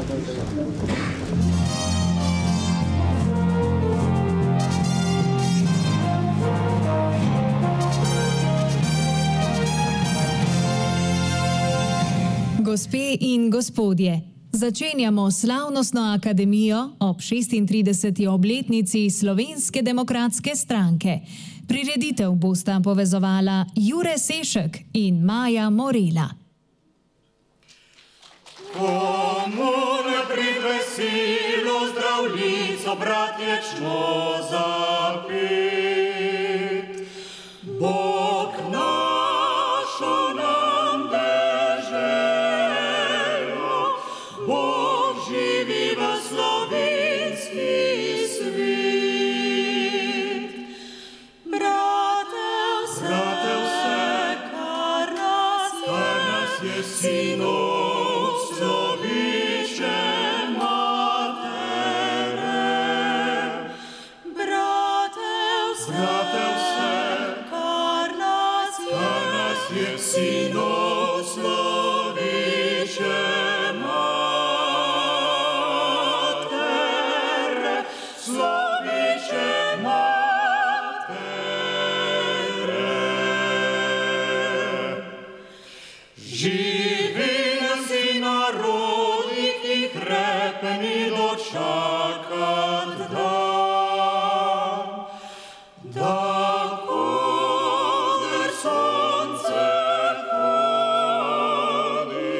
Gospe in gospodje, začenjamo slavnostno akademijo ob 36. obletnici Slovenske demokratske stranke. Prireditev bosta povezovala Jure Sešek in Maja Morela. Komune prid veselo zdravljico, bratje, čno zapet. Bog našo nam deželo, Bog živi v slovenski svet. Brate vse, kar nas je sinov, sloviše matere. Brate vse, kar nas je sinov, sloviše matere. Sloviše matere. Živi si narodi, ki krepeni dočakat dan, da koder sonce hodi,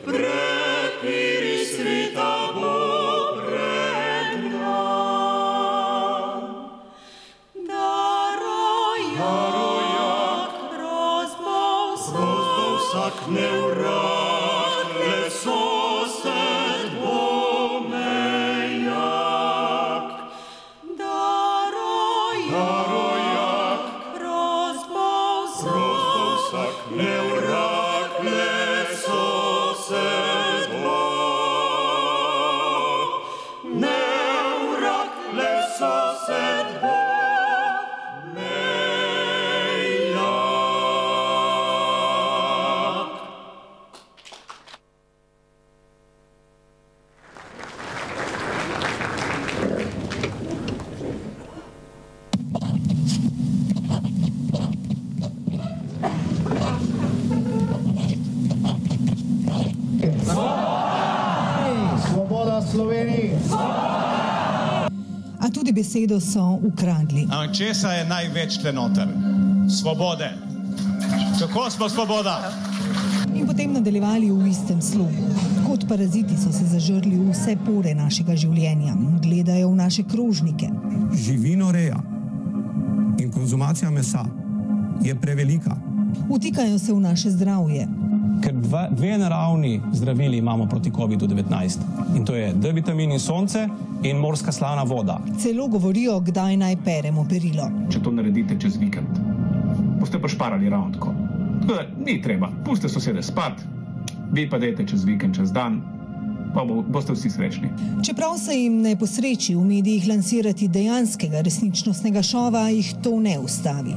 prepiri sveta bo pregnan. Da rojak rozbal vsak neurad, le sosed bo mejak. Da rojak rozbal vsak neurad, le sosed bo neurad, le sosed bo mejak. Svoboda Sloveniji! A tudi besedo so ukradli. Ampak česa je največ tle noter? Svobode. Kako smo svoboda? In potem nadaljevali v istem slogu. Kot paraziti so se zažrli v vse pore našega življenja. Gledajo v naše krožnike. Živinoreja in konzumacija mesa je prevelika. Vtikajo se v naše zdravje. Ker dve naravni zdravili imamo proti COVID-19. In to je D-vitamin in sonce in morska slavna voda. Celo govorijo, kdaj naj peremo perilo. Če to naredite čez vikend, boste pa šparali ravno tako. Tako da ni treba, pustite sosede spat, vi pa dejte čez vikend, čez dan, pa boste vsi srečni. Čeprav se jim ne posreči v medijih lansirati dejanskega resničnostnega šova, jih to ne ustavi.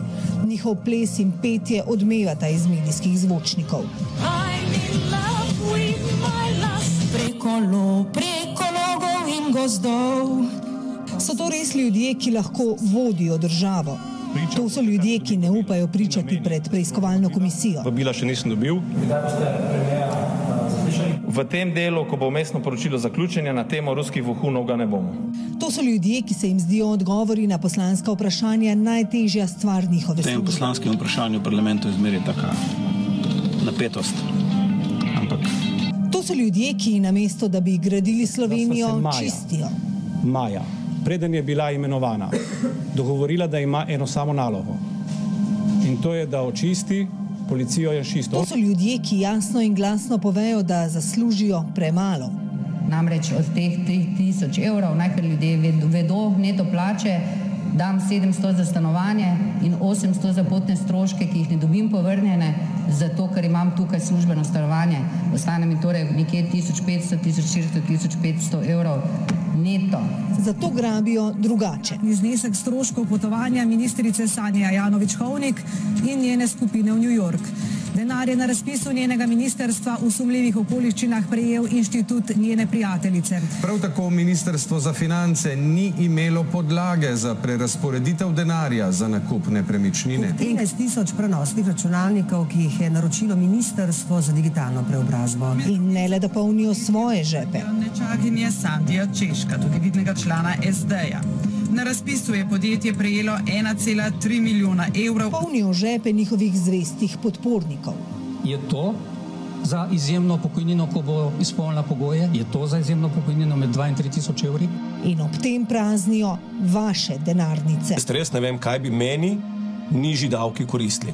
Njihov ples in petje odmevata iz medijskih zvočnikov. Preko logov in gozdov. So to res ljudje, ki lahko vodijo državo? To so ljudje, ki ne upajo pričati pred preiskovalno komisijo. Vabila še nisem dobil. V tem delu, ko bo vmesno poročilo zaključenja na temo ruskih vohunov, ga ne bomo. To so ljudje, ki se jim zdijo odgovori na poslanska vprašanja najtežja stvar njihove službe. V tem poslanskem vprašanju v parlamentu je zmeraj taka napetost. Ampak to so ljudje, ki namesto, da bi gradili Slovenijo, čistijo. Maja, preden je bila imenovana, dogovorila, da ima eno samo nalogo. In to je, da očisti policijo janšistov. To so ljudje, ki jasno in glasno povejo, da zaslužijo premalo. Namreč od teh 3000 evrov, najkar ljudje vedo neto plače, dam 700 za stanovanje in 800 za potne stroške, ki jih ne dobim povrnjene, zato ker imam tukaj službeno stanovanje. Ostane mi torej nekje 1500, 1400, 1500 evrov neto. Zato grabijo drugače. Znesek stroškov potovanja ministrice Sanje Ajanović Hovnik in njene skupine v New York. Denar je na razpisu njenega ministerstva v sumljivih okoliščinah prejel inštitut njene prijateljice. Prav tako Ministrstvo za finance ni imelo podlage za prerazporeditev denarja za nakup nepremičnine. 13.000 prenosnih računalnikov, ki jih je naročilo Ministrstvo za digitalno preobrazbo. In ne le, da polnijo svoje žepe. Nečakinje Sandija Češka, tudi vidnega člana SD-ja. Na razpisu je podjetje prejelo 1,3 milijona evrov. Polnijo žepe njihovih zvestih podpornikov. Je to za izjemno pokojnino, ko bo izpolnila pogoje? Je to za izjemno pokojnino med 2 in 3 tisoč evri? In ob tem praznijo vaše denarnice. Res ne vem, kaj bi meni nižji davki koristili.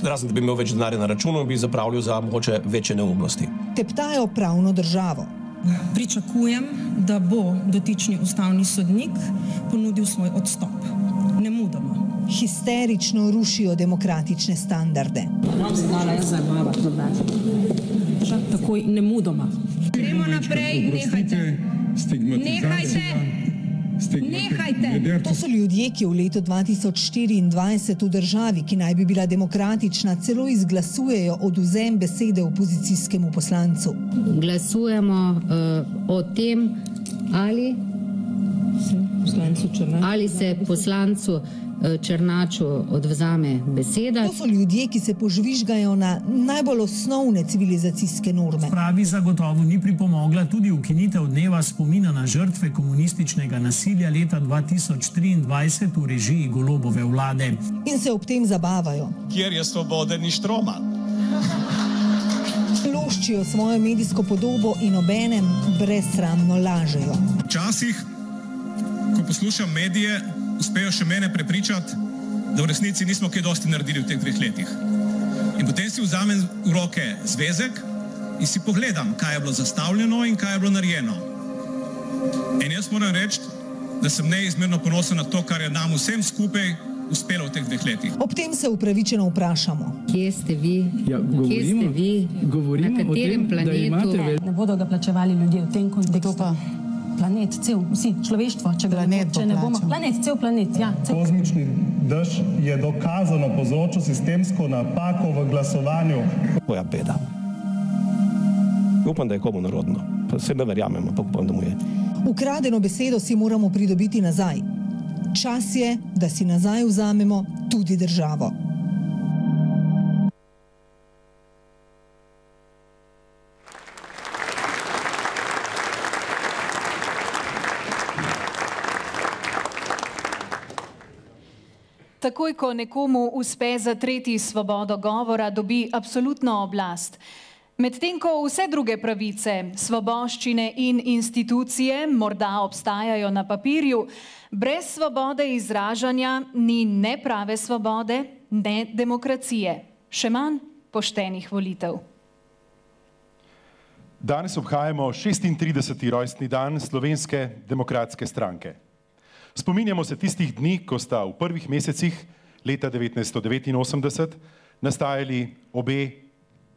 Razen, da bi imel več denarja na računu, bi zapravljal za mogoče večje neumnosti. Teptajo pravno državo. Pričakujem, da bo dotični ustavni sodnik ponudil svoj odstop. Nemudoma. Histerično rušijo demokratične standarde. Takoj nemudoma. Gremo naprej, nehajte. Nehajte. To so ljudje, ki v letu 2024 v državi, ki naj bi bila demokratična, celo izglasujejo odvzem besede opozicijskemu poslancu. Glasujemo o tem, ali se poslancu Černaču odvzame beseda. To so ljudje, ki se požvižgajo na najbolj osnovne civilizacijske norme. Pravi zagotovo ni pripomogla tudi ukinitev dneva spomina na žrtve komunističnega nasilja leta 2023 v režiji Golobove vlade. In se ob tem zabavajo. Kjer je svobode, ni štroma. Loščijo svojo medijsko podobo in obenem brezsramno lažejo. Včasih, ko poslušam medije, uspejo še mene prepričati, da v resnici nismo kaj dosti naredili v teh 2 letih. In potem si vzamem v roke zvezek in si pogledam, kaj je bilo zastavljeno in kaj je bilo narejeno. In jaz moram reči, da sem neizmerno ponosen na to, kar je nam vsem skupaj uspelo v teh 2 letih. Ob tem se upravičeno vprašamo. Kje ste vi? Na katerem planetu? Ne bodo ga plačevali ljudje v tem kontekstu. Planet, cel, vsi, človeštvo, če ne bomo. Planet, cel planet, ja. Kozmični dež je dokazano povzročil sistemsko napako v glasovanju. Moja beda. Upam, da je komu narodno. Pa se ne verjamem, ampak upam, da mu je. Ukradeno besedo si moramo pridobiti nazaj. Čas je, da si nazaj vzamemo tudi državo. Takoj, ko nekomu uspe zatreti svobodo govora, dobi absolutno oblast. Medtem ko vse druge pravice, svoboščine in institucije morda obstajajo na papirju, brez svobode izražanja ni ne prave svobode, ne demokracije, še manj poštenih volitev. Danes obhajamo 36. rojstni dan Slovenske demokratske stranke. Spominjamo se tistih dni, ko sta v prvih mesecih leta 1989 nastajali obe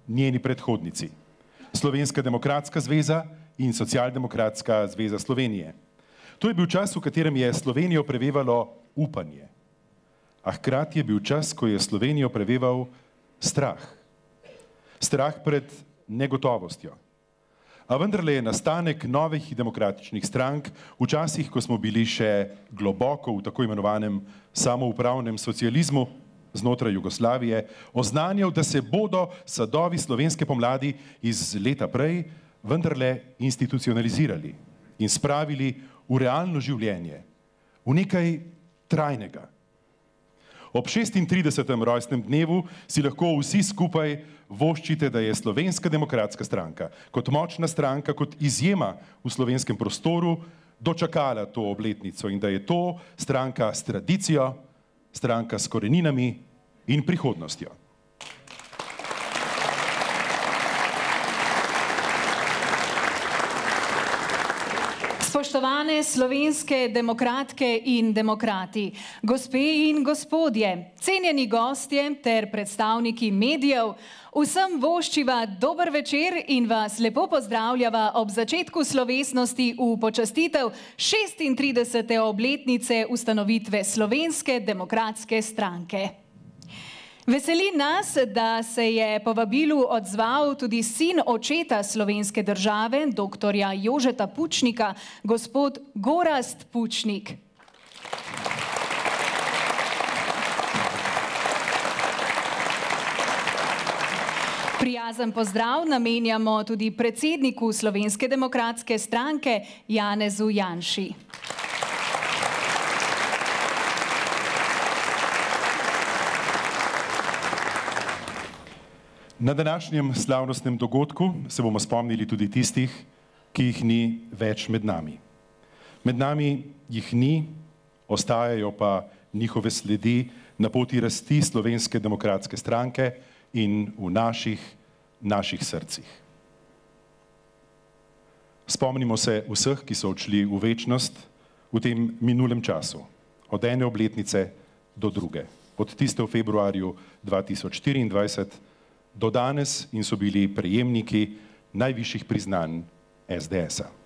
njeni predhodnici, Slovenska demokratska zveza in Socialdemokratska zveza Slovenije. To je bil čas, v katerem je Slovenijo prevevalo upanje. A hkrati je bil čas, ko je Slovenijo preveval strah. Strah pred negotovostjo. A vendarle je nastanek novih demokratičnih strank v časih, ko smo bili še globoko v tako imenovanem samoupravnem socializmu znotraj Jugoslavije, oznanjal, da se bodo sadovi slovenske pomladi iz leta prej vendarle institucionalizirali in spravili v realno življenje, v nekaj trajnega. Ob 36. rojstnem dnevu si lahko vsi skupaj voščite, da je Slovenska demokratska stranka kot močna stranka, kot izjema v slovenskem prostoru dočakala to obletnico in da je to stranka s tradicijo, stranka s koreninami in prihodnostjo. Spoštovane slovenske demokratke in demokrati, gospe in gospodje, cenjeni gostje ter predstavniki medijev, vsem voščiva dober večer in vas lepo pozdravljava ob začetku slovesnosti v počastitev 36. obletnice ustanovitve Slovenske demokratske stranke. Veseli nas, da se je povabilu odzval tudi sin očeta slovenske države, doktorja Jožeta Pučnika, gospod Gorazd Pučnik. Prijazen pozdrav namenjamo tudi predsedniku Slovenske demokratske stranke Janezu Janši. Na današnjem slavnostnem dogodku se bomo spomnili tudi tistih, ki jih ni več med nami. Med nami jih ni, ostajajo pa njihove sledi na poti rasti Slovenske demokratske stranke in v naših srcih. Spomnimo se vseh, ki so odšli v večnost v tem minulem času, od ene obletnice do druge, od tiste v februarju 2024 do danes in so bili prejemniki najvišjih priznanj SDS-a.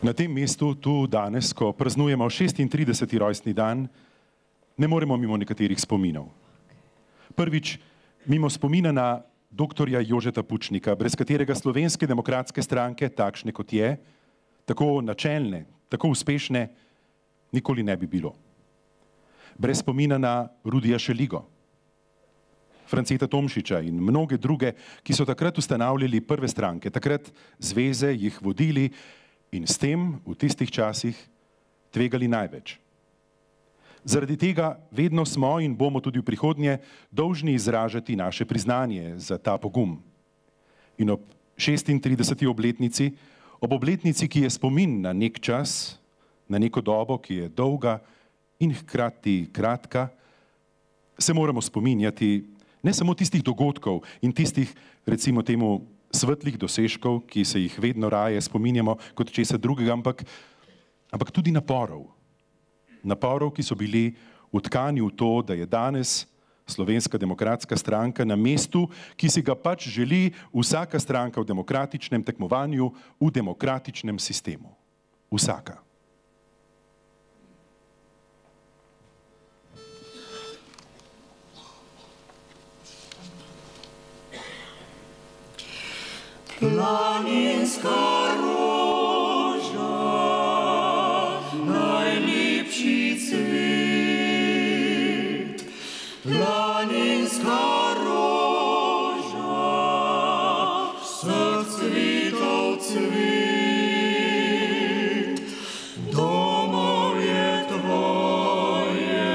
Na tem mestu, tu danes, ko praznujemo 36. rojstni dan, ne moremo mimo nekaterih spominov. Prvič, mimo spomina na doktorja Jožeta Pučnika, brez katerega Slovenske demokratske stranke, takšne kot je, tako načelne, tako uspešne, nikoli ne bi bilo. Brez spomina na Rudija Šeligo, Franceta Tomšiča in mnoge druge, ki so takrat ustanavljali prve stranke, takrat zveze jih vodili in s tem v tistih časih tvegali največ. Zaradi tega vedno smo in bomo tudi v prihodnje dolžni izražati naše priznanje za ta pogum. In ob 36. obletnici, ob obletnici, ki je spomin na nek čas, na neko dobo, ki je dolga in hkrati kratka, se moramo spominjati ne samo tistih dogodkov in tistih, recimo temu, svetlih dosežkov, ki se jih vedno raje spominjamo kot česa drugega, ampak tudi naporov. Naporov, ki so bili vtkani v to, da je danes Slovenska demokratska stranka na mestu, ki si ga pač želi vsaka stranka v demokratičnem tekmovanju, v demokratičnem sistemu. Vsaka. Planinska roža, najlepši cvet. Planinska roža, vseh cvetov cvet. Domov je tvoje,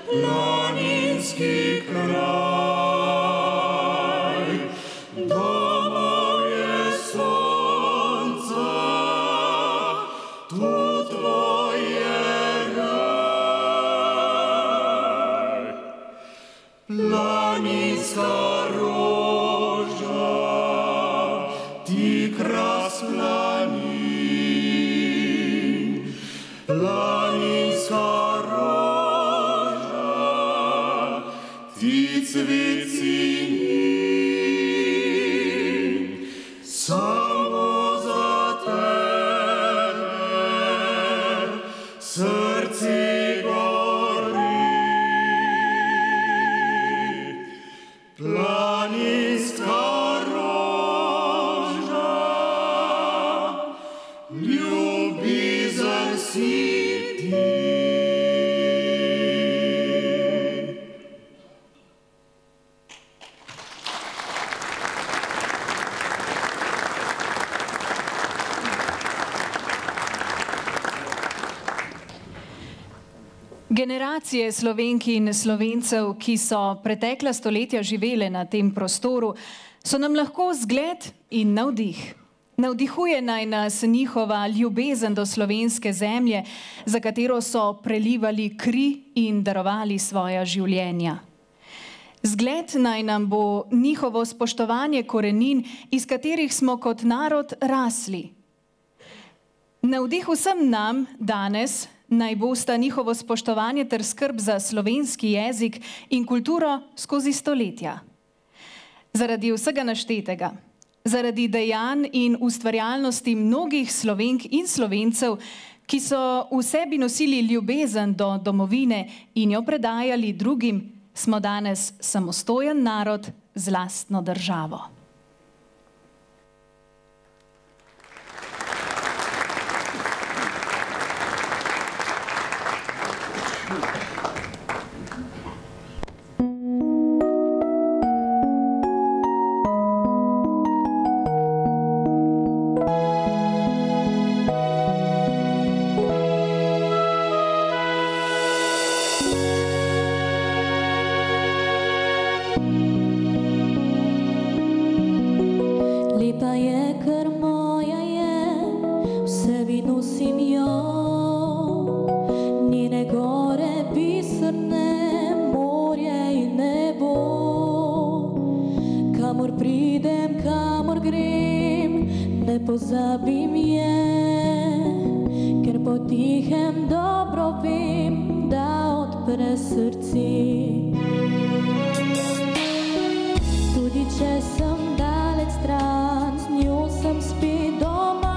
planinski kraj. Planinska roža, ti kras planin. Planinska roža, ti cvet sinin. Samo za tebe srce gori. Planinska roža, ljubezen si ti. Generacije Slovenk in Slovencev, ki so pretekla stoletja živele na tem prostoru, so nam lahko zgled in navdih. Navdihuje naj nas njihova ljubezen do slovenske zemlje, za katero so prelivali kri in darovali svoja življenja. Zgled naj nam bo njihovo spoštovanje korenin, iz katerih smo kot narod rasli. Navdih vsem nam danes naj bosta njihovo spoštovanje ter skrb za slovenski jezik in kulturo skozi stoletja. Zaradi vsega naštetega, zaradi dejanj in ustvarjalnosti mnogih Slovenk in Slovencev, ki so v sebi nosili ljubezen do domovine in jo predajali drugim, smo danes samostojen narod z lastno državo. Pozabim je, ker potihem dobro vem, da odpre srci. Tudi če sem daleč stran, z njo sem spet doma.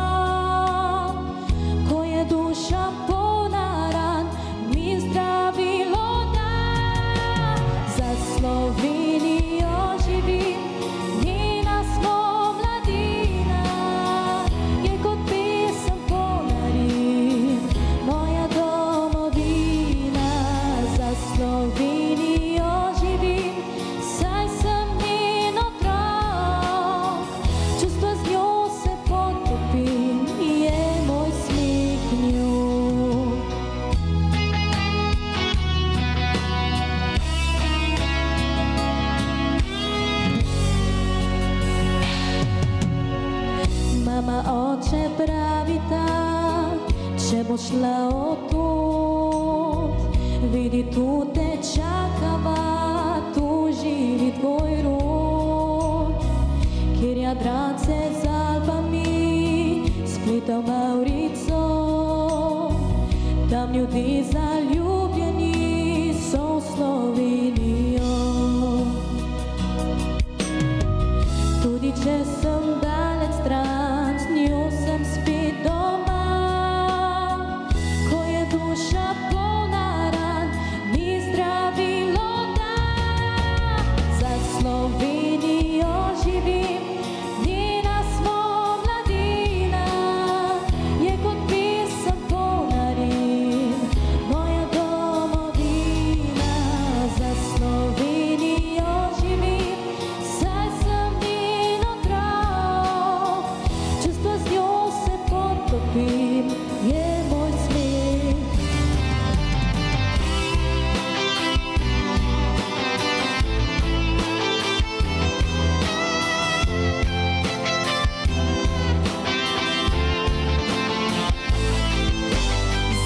pravita, če bo šla odtot, vidi tu te čakava, tu živi tvoj rod, kjer jadrance z Alpami spleta v Maurico, tam ljudi zaljubljeni so v Slovenijo. Tudi če sem daleč stran, z njo sem spet doma, ko je duša polna ran, mi zdravilo da. Za Slovenijo živim, njena smo mladina, je kot pesem polna rim, moja domovina. Za Slovenijo živim, saj sem njen otrok, čustva z njo se potopim, je moj smeh.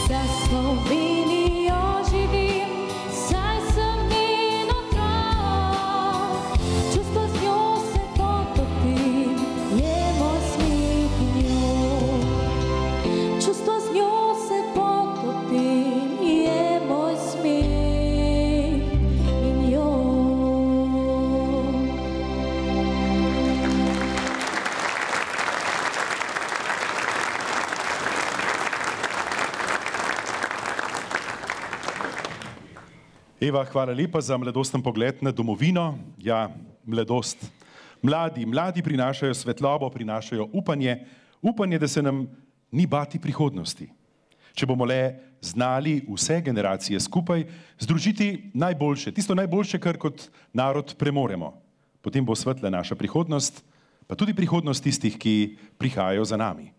Za Slovenijo živim, saj sem njen otrok, čustva z njo se potopim, je moj smeh in njo. Čustva z njo se potopim, je moj smeh in njo. Eva, hvala lepa za mladosten pogled na domovino. Ja, mladost. Mladi prinašajo svetlobo, prinašajo upanje, da se nam ni bati prihodnosti. Če bomo le znali vse generacije skupaj združiti najboljše, tisto najboljše, kar kot narod premoremo, potem bo svetla naša prihodnost, pa tudi prihodnost tistih, ki prihajajo za nami.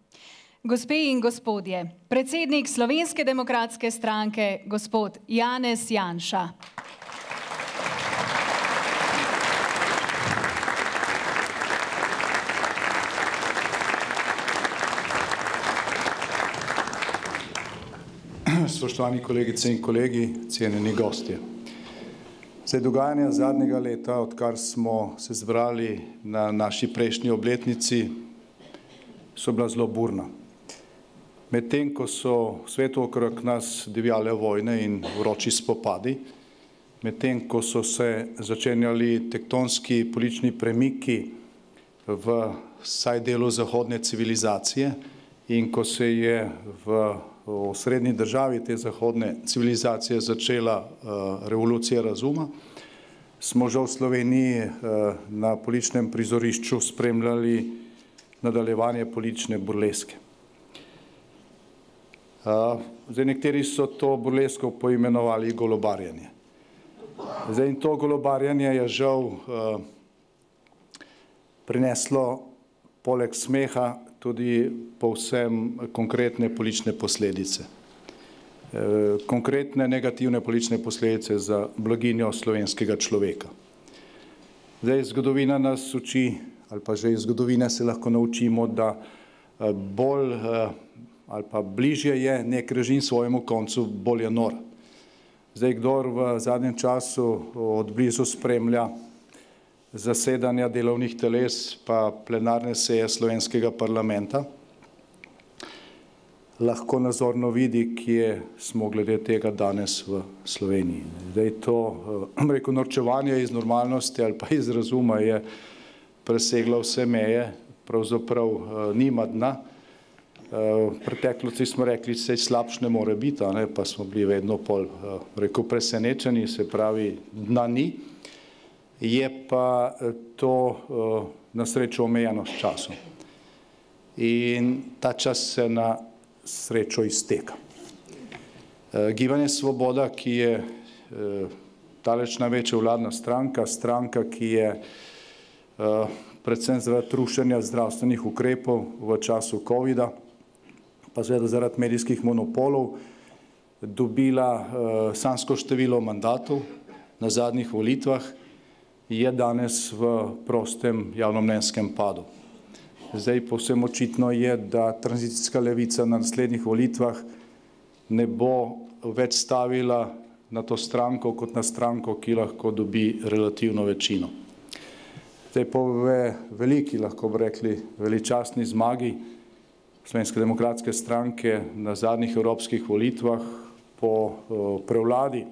Gospe in gospodje, predsednik Slovenske demokratske stranke, gospod Janez Janša. Spoštovani kolegice in kolegi, cenjeni gostje. Zdaj, dogajanja zadnjega leta, odkar smo se zbrali na naši prejšnji obletnici, so bila zelo burna. Medtem, ko so v svetu okrog nas divjale vojne in vroči spopadi, medtem, ko so se začenjali tektonski politični premiki v vsaj delu zahodne civilizacije in ko se je v srednji državi te zahodne civilizacije začela revolucija razuma, smo žal v Sloveniji na političnem prizorišču spremljali nadaljevanje politične burleske. Zdaj, nekateri so to burlesko poimenovali golobarjanje. Zdaj, in to golobarjanje je žal prineslo poleg smeha tudi povsem konkretne politične posledice. Konkretne negativne politične posledice za blaginjo slovenskega človeka. Zdaj, zgodovina nas uči, ali pa že iz zgodovine se lahko naučimo, da bolj ali pa bližje je nek režim svojemu koncu, bolj je nor. Zdaj, kdor v zadnjem času odblizu spremlja zasedanja delovnih teles pa plenarne seje slovenskega parlamenta, lahko nazorno vidi, kje smo glede tega danes v Sloveniji. Zdaj, to norčevanje iz normalnosti ali pa iz razuma je preseglo vse meje, pravzaprav nima dna. V preteklosti smo rekli, saj slabš ne more biti, pa smo bili vedno presenečeni, se pravi, dna ni. Je pa to na srečo omejeno s časom. In ta čas se na srečo izteka. Gibanje Svoboda, ki je daleč največja vladna stranka, ki je predvsem zaradi rušenja zdravstvenih ukrepov v času covida, pa seveda zaradi medijskih monopolov, dobila sanjsko število mandatov na zadnjih volitvah, je danes v prostem javnomnenjskem padu. Zdaj povsem očitno je, da tranzicijska levica na naslednjih volitvah ne bo več stavila na to stranko kot na stranko, ki lahko dobi relativno večino. Zdaj po veliki, lahko bi rekli, veličastni zmagi Slovenske demokratske stranke na zadnjih evropskih volitvah po prevladi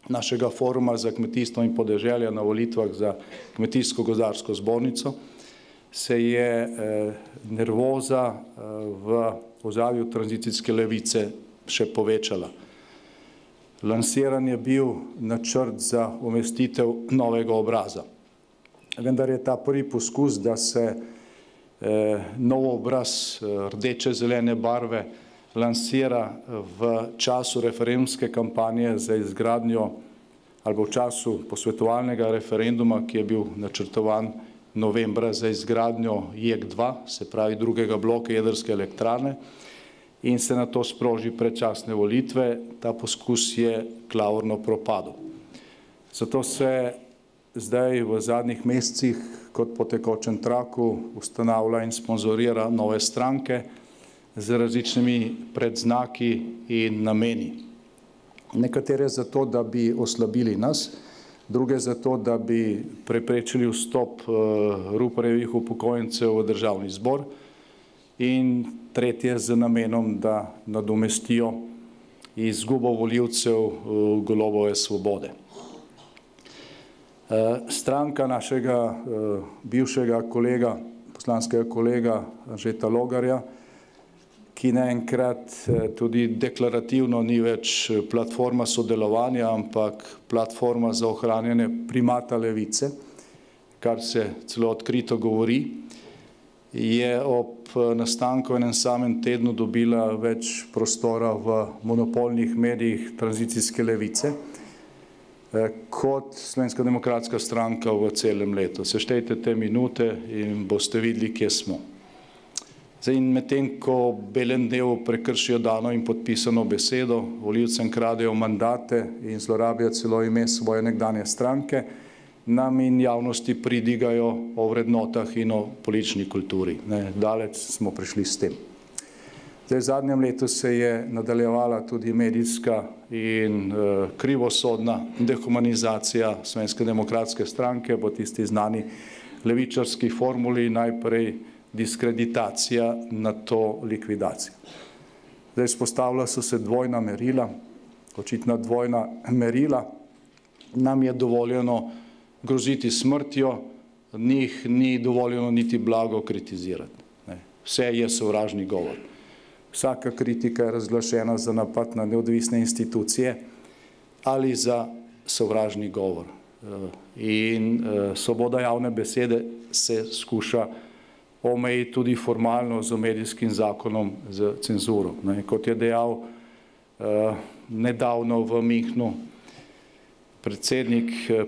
našega foruma za kmetijstvo in podeželje na volitvah za kmetijsko-gozdarsko zbornico se je nervoza v ozadju tranzicijske levice še povečala. Lansiran je bil načrt za umestitev novega obraza. Vendar je ta prvi poskus, da se nov obraz rdeče-zelene barve lansira v času referendumske kampanje za izgradnjo ali v času posvetovalnega referenduma, ki je bil načrtovan novembra za izgradnjo JEK2, se pravi drugega bloka jedrske elektrarne, in se na to sproži predčasne volitve. Ta poskus je klavrno propadel. Zato se zdaj v zadnjih mesecih kot po tekočem traku ustanavlja in sponzorira nove stranke z različnimi predznaki in nameni. Nekatere zato, da bi oslabili nas, druge zato, da bi preprečili vstop Ruparjevih upokojencev v državni zbor in tretje z namenom, da nadomestijo izgubo volivcev Golobove Svobode. Stranka našega bivšega kolega, poslanskega kolega Anžeta Logarja, ki naenkrat tudi deklarativno ni več platforma sodelovanja, ampak platforma za ohranjanje primata levice, kar se celo odkrito govori, je ob nastanku enem samem tednu dobila več prostora v monopolnih medijih tranzicijske levice kot Slovenska demokratska stranka v celem letu. Seštejte te minute in boste videli, kje smo. In medtem, ko belen del prekršijo dano in podpisano besedo, volivcem kradejo mandate in zlorabijo celo ime svoje nekdanje stranke, nam in javnosti pridigajo o vrednotah in o politični kulturi. Daleč smo prišli s tem. Zdaj, v zadnjem letu se je nadaljevala tudi medijska in krivosodna dehumanizacija Slovenske demokratske stranke po tisti znani levičarski formuli, najprej diskreditacija, na to likvidacija. Zdaj, spostavila so se dvojna merila, očitna dvojna merila. Nam je dovoljeno groziti smrtjo, njih ni dovoljeno niti blago kritizirati. Vse je sovražni govor. Vsaka kritika je razglašena za napad na neodvisne institucije ali za sovražni govor. In svoboda javne besede se skuša omejiti tudi formalno z medijskim zakonom z cenzuro. Kot je dejal nedavno v Münchnu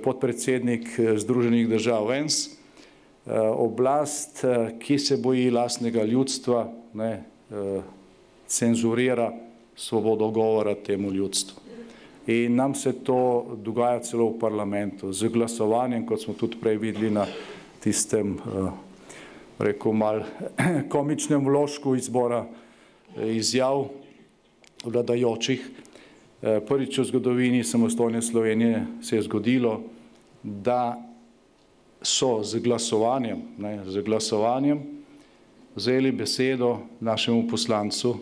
podpredsednik Združenih držav Vance, oblast, ki se boji lastnega ljudstva, cenzurira svobodo govora temu ljudstvu. In nam se to dogaja celo v parlamentu z glasovanjem, kot smo tudi prej videli na tistem rekel mal komičnem vložku izbora izjav vladajočih. Prvič v zgodovini samostojne Slovenije se je zgodilo, da so z glasovanjem vzeli besedo našemu poslancu,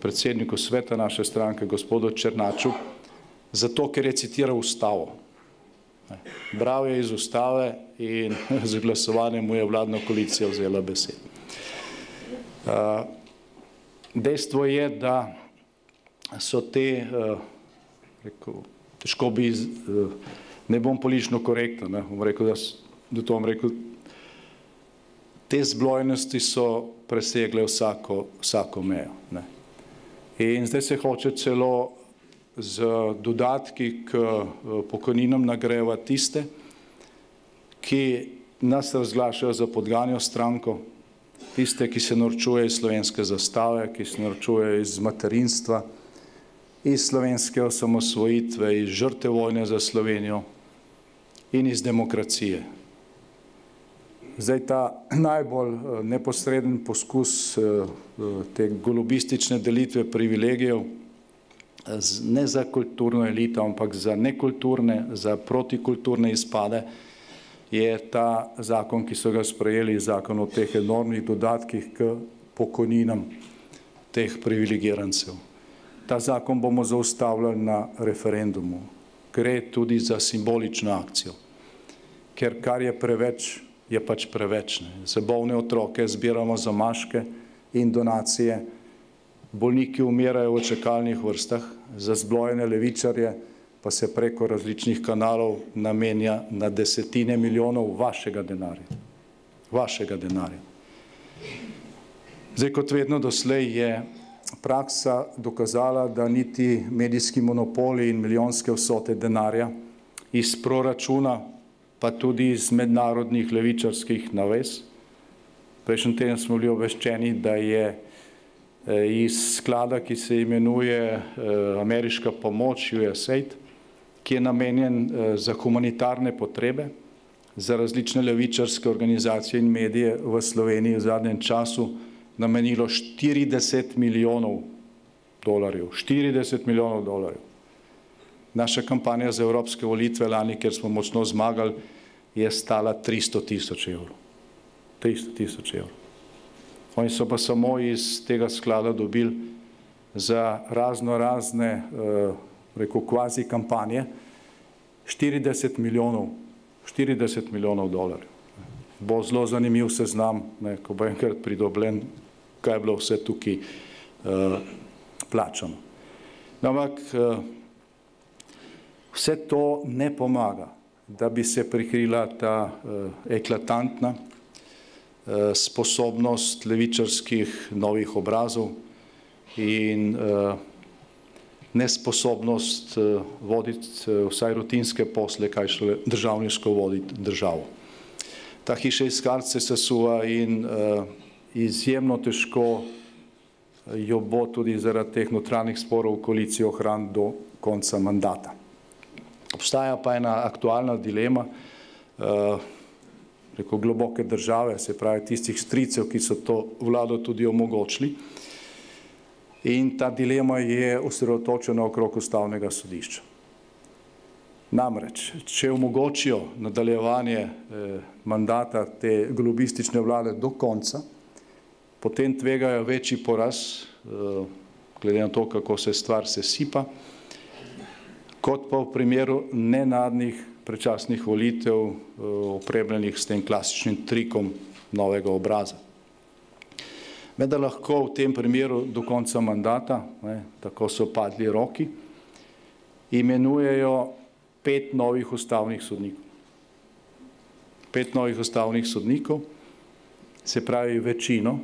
predsedniku sveta naše stranke, gospodu Černaču, zato, ker je citiral ustavo. Bral je iz ustave in z glasovanjem mu je vladna koalicija vzela besedo. Dejstvo je, da so te, težko bi, ne bom politično korekten, bom rekel, te zblojnosti so presegle vsako mejo. In zdaj se hoče celo z dodatki k pokojninam nagrajevati tiste, ki nas razglašajo za podganjo stranko, tiste, ki se norčuje iz slovenske zastave, ki se norčuje iz materinstva, iz slovenske osamosvojitve, iz žrtev vojne za Slovenijo in iz demokracije. Zdaj ta najbolj neposreden poskus te golobistične delitve privilegijev ne za kulturno elito, ampak za nekulturne, za protikulturne izpade je ta zakon, ki so ga sprejeli, zakon o teh enormnih dodatkih k pokojninam teh privilegirancev. Ta zakon bomo zaustavljali na referendumu. Gre tudi za simbolično akcijo, ker kar je preveč, je pač preveč. Za bolne otroke zbiramo zamaške in donacije, bolniki umirajo v čakalnih vrstah, za zblojene levičarje pa se preko različnih kanalov namenja na desetine milijonov vašega denarja. Vašega denarja. Zdaj, kot vedno doslej je praksa dokazala, da niti medijski monopoli in milijonske vsote denarja iz proračuna, pa tudi iz mednarodnih levičarskih navez. Prejšnji teden smo bili obveščeni, da je iz sklada, ki se imenuje Ameriška pomoč USAID, ki je namenjen za humanitarne potrebe, za različne levičarske organizacije in medije v Sloveniji v zadnjem času namenilo 40 milijonov dolarjev. 40 milijonov dolarjev. Naša kampanja za evropske volitve lani, kjer smo močno zmagali, je stala 300 tisoč evrov. 300 tisoč evrov. Oni so pa samo iz tega sklada dobili za razne, rekel, kvazi kampanje 40 milijonov dolarjev. Bo zelo zanimiv seznam, ko bo enkrat pridobljen, kaj je bilo vse tukaj plačano. Ampak vse to ne pomaga, da bi se prikrila ta eklatantna sposobnost levičarskih novih obrazov in nesposobnost voditi vsaj rutinske posle, kaj šele državniško voditi državo. Ta hiša iz kart se sesuva in izjemno težko jo bo tudi zaradi teh notranjih sporov v koaliciji ohraniti do konca mandata. Obstaja pa ena aktualna dilema, preko globoke države, se pravi tistih stricev, ki so to vlado tudi omogočili. In ta dilema je osredotočena okrog ustavnega sodišča. Namreč, če omogočijo nadaljevanje mandata te globistične vlade do konca, potem tvegajo večji poraz, glede na to, kako se stvar sesipa, kot pa v primeru nenadnih predčasnih volitev, opremljenih s tem klasičnim trikom novega obraza. Vendar lahko v tem primeru do konca mandata, tako so padli roki, imenujejo 5 novih ustavnih sodnikov. 5 novih ustavnih sodnikov, se pravi večino,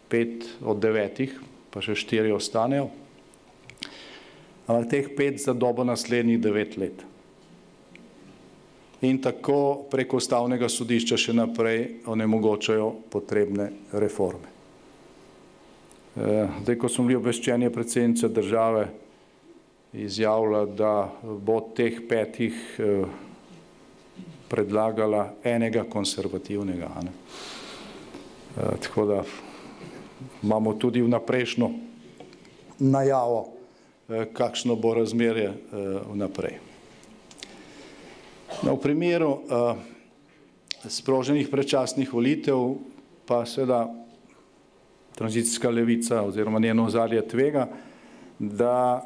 5 od 9, pa še 4 ostanejo, ampak teh 5 za dobo naslednjih 9 let. In tako preko ustavnega sodišča še naprej onemogočajo potrebne reforme. Zdaj, ko smo bili obveščeni, je predsednica države izjavila, da bo teh 5 predlagala enega konservativnega. Tako da imamo tudi vnaprejšnjo najavo, kakšno bo razmerje vnaprej. V primeru sproženih predčasnih volitev pa seveda tranzicijska levica oziroma njeno ozadje tvega, da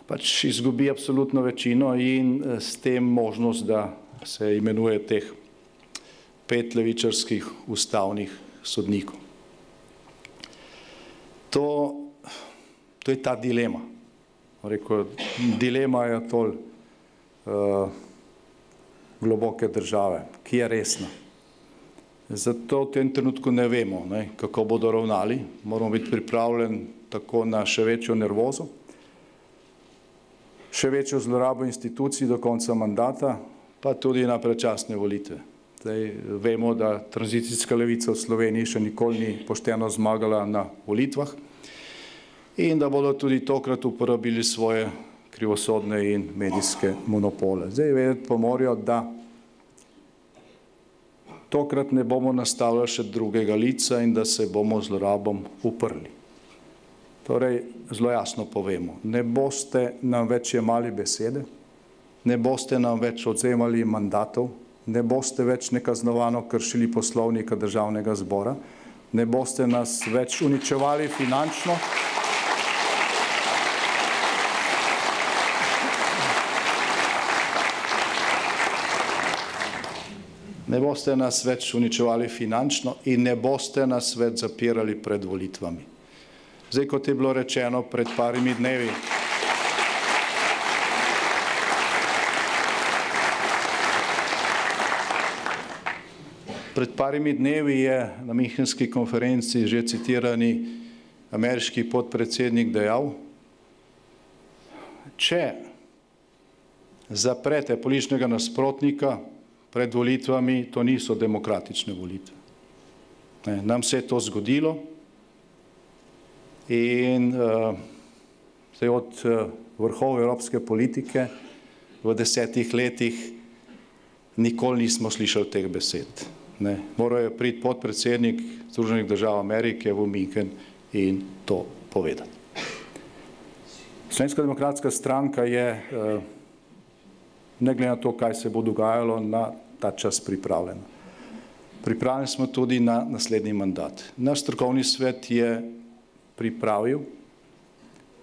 pač izgubi absolutno večino in s tem možnost, da se imenuje teh 5 levičarskih ustavnih sodnikov. To je ta dilema. Rekel, dilema je tol globoke države, ki je resna. Zato v tem trenutku ne vemo, kako bodo ravnali. Moramo biti pripravljeni tako na še večjo nervozo, še večjo zlorabo institucij do konca mandata, pa tudi na predčasne volitve. Zdaj, vemo, da tranzicijska levica v Sloveniji še nikoli ni pošteno zmagala na volitvah in da bodo tudi tokrat uporabili svoje krivosodne in medijske monopole. Zdaj vedeti pa morajo, da tokrat ne bomo nastavljali še drugega lica in da se bomo zlorabam uprli. Torej, zelo jasno povemo, ne boste nam več jemali besede, ne boste nam več odvzemali mandatov, ne boste več nekaznovano kršili poslovnika Državnega zbora, ne boste nas več uničevali finančno. Ne boste nas več uničevali finančno in ne boste nas več zapirali pred volitvami. Zdaj, kot je bilo rečeno pred parimi dnevi, je na Münchenski konferenci že citirani ameriški podpredsednik dejal, če zaprete političnega nasprotnika pred volitvami, to niso demokratične volitve. Nam se je to zgodilo in od vrhov evropske politike v 10 letih nikoli nismo slišali teh besed. Moral je priti podpredsednik Združenih držav Amerike v München in to povedati. Slovenska demokratska stranka je, ne glede na to, kaj se bo dogajalo, na ta čas pripravljena. Pripravljeni smo tudi na naslednji mandat. Naš strokovni svet je pripravil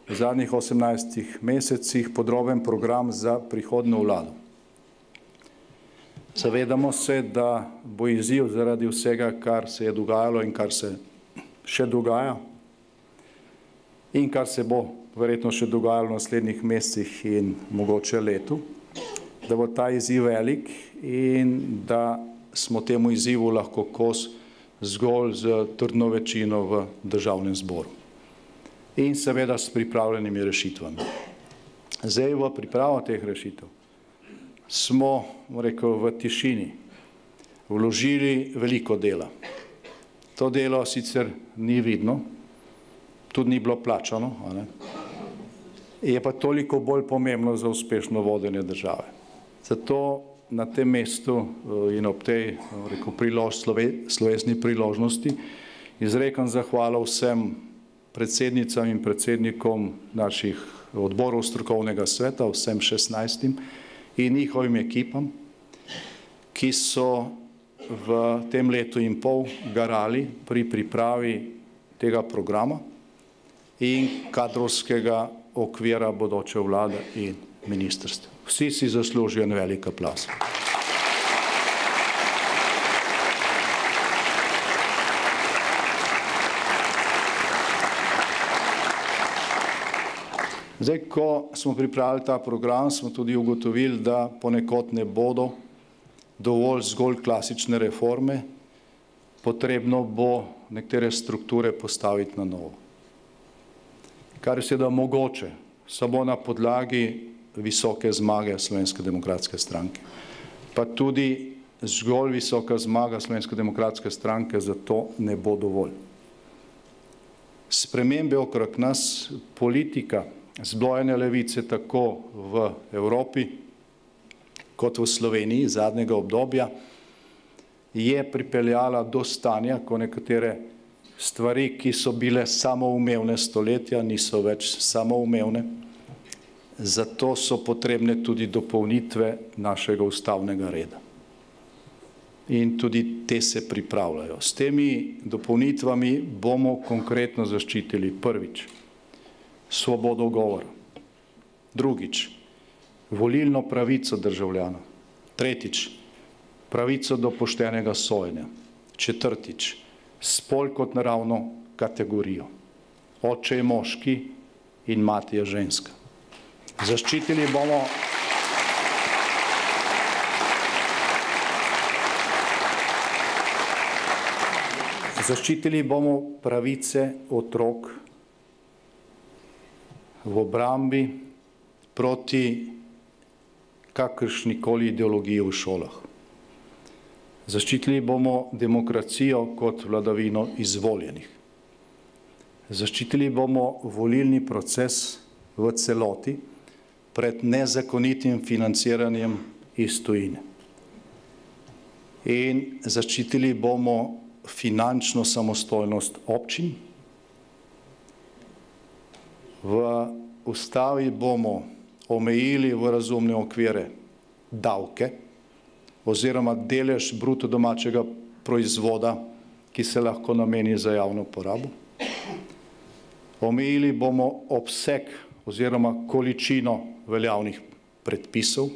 v zadnjih 18 mesecih podroben program za prihodnjo vlado. Zavedamo se, da bo izziv zaradi vsega, kar se je dogajalo in kar se še dogaja in kar se bo verjetno še dogajalo v naslednjih mesecih in mogoče letu, da bo ta izziv velik in da smo temu izzivu lahko kos zgolj z trdno večino v Državnem zboru. In seveda s pripravljenimi rešitvami. Zdaj v pripravo teh rešitev smo, rekel, v tišini vložili veliko dela. To delo sicer ni vidno, tudi ni bilo plačano, je pa toliko bolj pomembno za uspešno vodenje države. Zato na tem mestu in ob tej slovesni priložnosti izrekam zahvalo vsem predsednicam in predsednikom naših odborov strokovnega sveta, vsem 16 in njihovim ekipam, ki so v tem letu in pol garali pri pripravi tega programa in kadrovskega okvira bodoče vlade in ministrstva. Vsi si zaslužijo en velik aplavz. Zdaj, ko smo pripravili ta program, smo tudi ugotovili, da ponekod ne bodo dovolj zgolj klasične reforme, potrebno bo nekatere strukture postaviti na novo. Kar je seveda mogoče, samo na podlagi visoke zmage Slovenske demokratske stranke. Pa tudi zgolj visoka zmaga Slovenske demokratske stranke za to ne bo dovolj. Spremembe okrog nas, politika, zblojene levice tako v Evropi kot v Sloveniji zadnjega obdobja je pripeljala do stanja, ko nekatere stvari, ki so bile samoumevne stoletja, niso več samoumevne. Zato so potrebne tudi dopolnitve našega ustavnega reda. In tudi te se pripravljajo. S temi dopolnitvami bomo konkretno zaščitili prvič svobodo govora, drugič volilno pravico državljana, tretjič pravico do poštenega sojenja, četrtič spol kot naravno kategorijo, oče je moški in mati je ženska. Zaščitili bomo pravice otrok v obrambi proti kakršnikoli ideologiji v šolah. Zaščitili bomo demokracijo kot vladavino izvoljenih. Zaščitili bomo volilni proces v celoti pred nezakonitim financiranjem iz tujine. in zaščitili bomo finančno samostojnost občin. V ustavi bomo omejili v razumne okvire davke oziroma delež bruto domačega proizvoda, ki se lahko nameni za javno porabo. Omejili bomo obseg oziroma količino veljavnih predpisov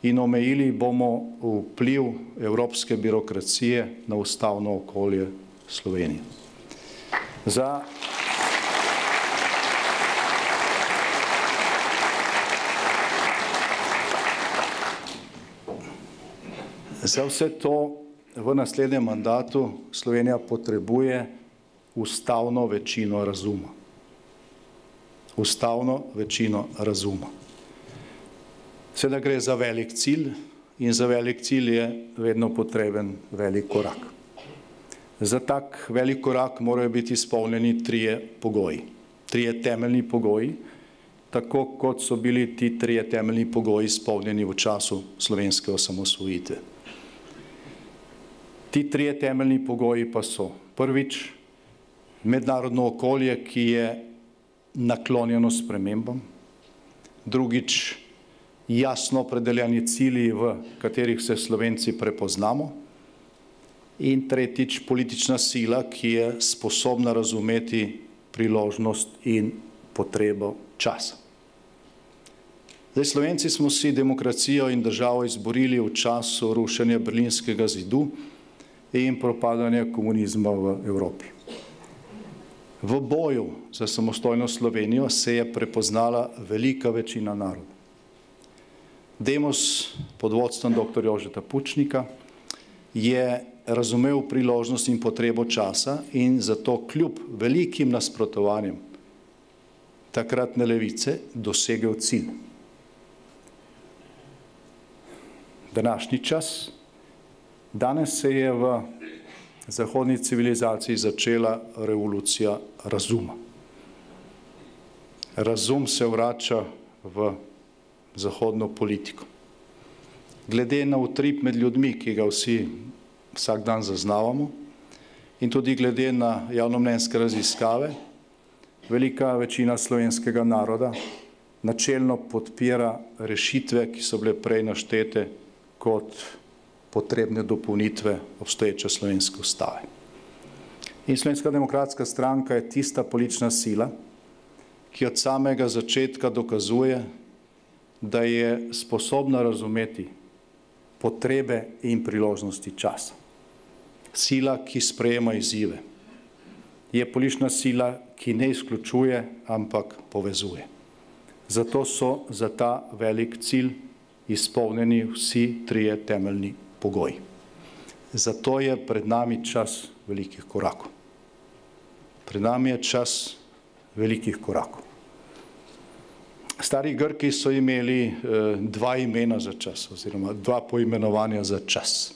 in omejili bomo vpliv evropske birokracije na ustavno okolje Slovenije. Za vse to v naslednjem mandatu Slovenija potrebuje ustavno večino razuma. Ustavno večino razuma. Seveda gre za velik cilj in za velik cilj je vedno potreben velik korak. Za tak velik korak morajo biti izpolnjeni trije pogoji. Trije temeljni pogoji, tako kot so bili ti trije temeljni pogoji izpolnjeni v času slovenske osamosvojitve. Ti trije temeljni pogoji pa so: prvič, mednarodno okolje, ki je naklonjeno spremembam; drugič, jasno opredeljeni cilji, v katerih se Slovenci prepoznamo; in tretjič, politična sila, ki je sposobna razumeti priložnost in potrebo časa. Zdaj, Slovenci smo si demokracijo in državo izborili v času rušenja Berlinskega zidu in propadanja komunizma v Evropi. V boju za samostojno Slovenijo se je prepoznala velika večina naroda. Demos pod vodstvom dr. Jožeta Pučnika je razumel priložnost in potrebo časa in zato kljub velikim nasprotovanjem takratne levice dosegel cilj. Današnji čas. Danes se je v zahodni civilizaciji začela revolucija razuma. Razum se vrača v zahodno politiko. Glede na utrip med ljudmi, ki ga vsi vsak dan zaznavamo, in tudi glede na javnomnenjske raziskave, velika večina slovenskega naroda načelno podpira rešitve, ki so bile prej naštete kot potrebne dopolnitve obstoječe slovenske ustave. In Slovenska demokratska stranka je tista politična sila, ki od samega začetka dokazuje, da je sposobna razumeti potrebe in priložnosti časa. Sila, ki sprejema izzive. Je politična sila, ki ne izključuje, ampak povezuje. Zato so za ta velik cilj izpolnjeni vsi trije temeljni pogoji. Zato je pred nami čas velikih korakov. Pred nami je čas velikih korakov. Stari Grki so imeli dva imena za čas, oziroma dva poimenovanja za čas.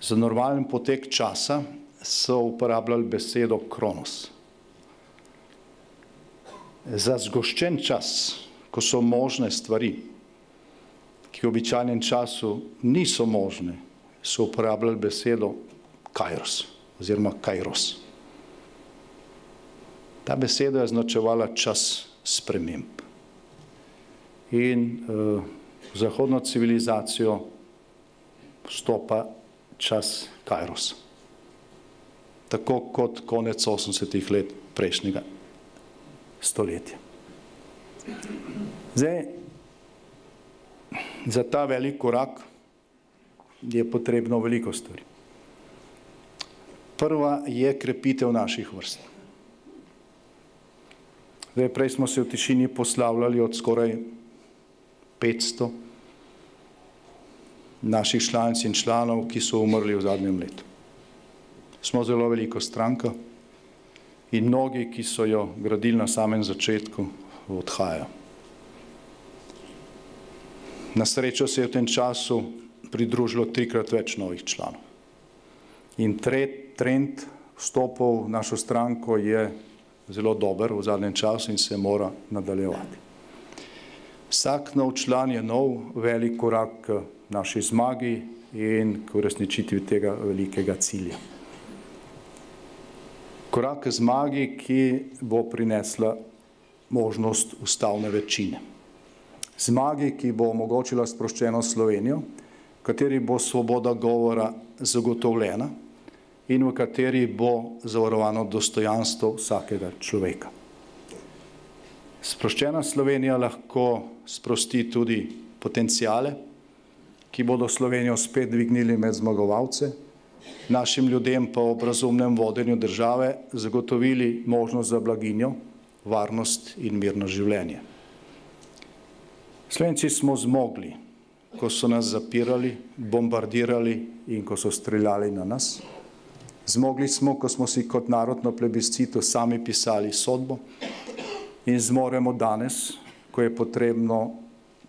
Za normalen potek časa so uporabljali besedo kronos. Za zgoščen čas, ko so možne stvari, ki v običajnem času niso možne, so uporabljali besedo kairos oziroma kairos. Ta beseda je označevala čas sprememb. In v zahodno civilizacijo vstopa čas kairos. Tako kot konec 80-ih let prejšnjega stoletja. Zdaj, za ta velik korak je potrebno veliko stvari. Prva je krepitev naših vrst. Zdaj, prej smo se v tišini poslavljali od skoraj 500 naših članic in članov, ki so umrli v zadnjem letu. Smo zelo veliko stranka in mnogi, ki so jo gradili na samem začetku, odhajajo. Na srečo se je v tem času pridružilo 3-krat več novih članov. In trend vstopov v našo stranko je zelo dober v zadnjem času in se mora nadaljevati. Vsak nov član je nov velik korak k naši zmagi in k uresničitvi tega velikega cilja. Korak k zmagi, ki bo prinesla možnost ustavne večine. Zmagi, ki bo omogočila sproščeno Slovenijo, v kateri bo svoboda govora zagotovljena in v kateri bo zavarovano dostojanstvo vsakega človeka. Sproščena Slovenija lahko sprosti tudi potencijale, ki bodo Slovenijo spet dvignili med zmagovalce, našim ljudem pa ob razumnem vodenju države zagotovili možnost za blaginjo, varnost in mirno življenje. Slovenci smo zmogli, ko so nas zapirali, bombardirali in ko so streljali na nas. Zmogli smo, ko smo si kot narod na plebiscitu sami pisali sodbo, in zmoremo danes, ko je potrebno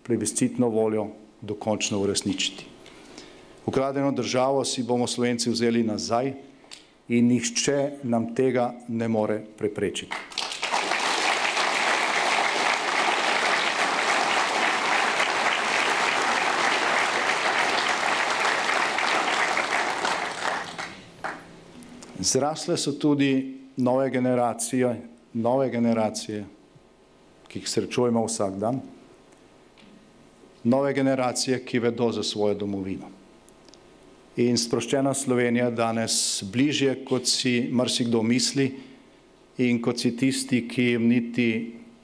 plebiscitno voljo dokončno uresničiti. Ukradeno državo si bomo Slovenci vzeli nazaj in nihče nam tega ne more preprečiti. Zrasle so tudi nove generacije, ki jih srečujemo vsak dan, nove generacije, ki vedo za svojo domovino. In sproščena Slovenija danes bližje, kot si marsikdo misli in kot si tisti, ki jim niti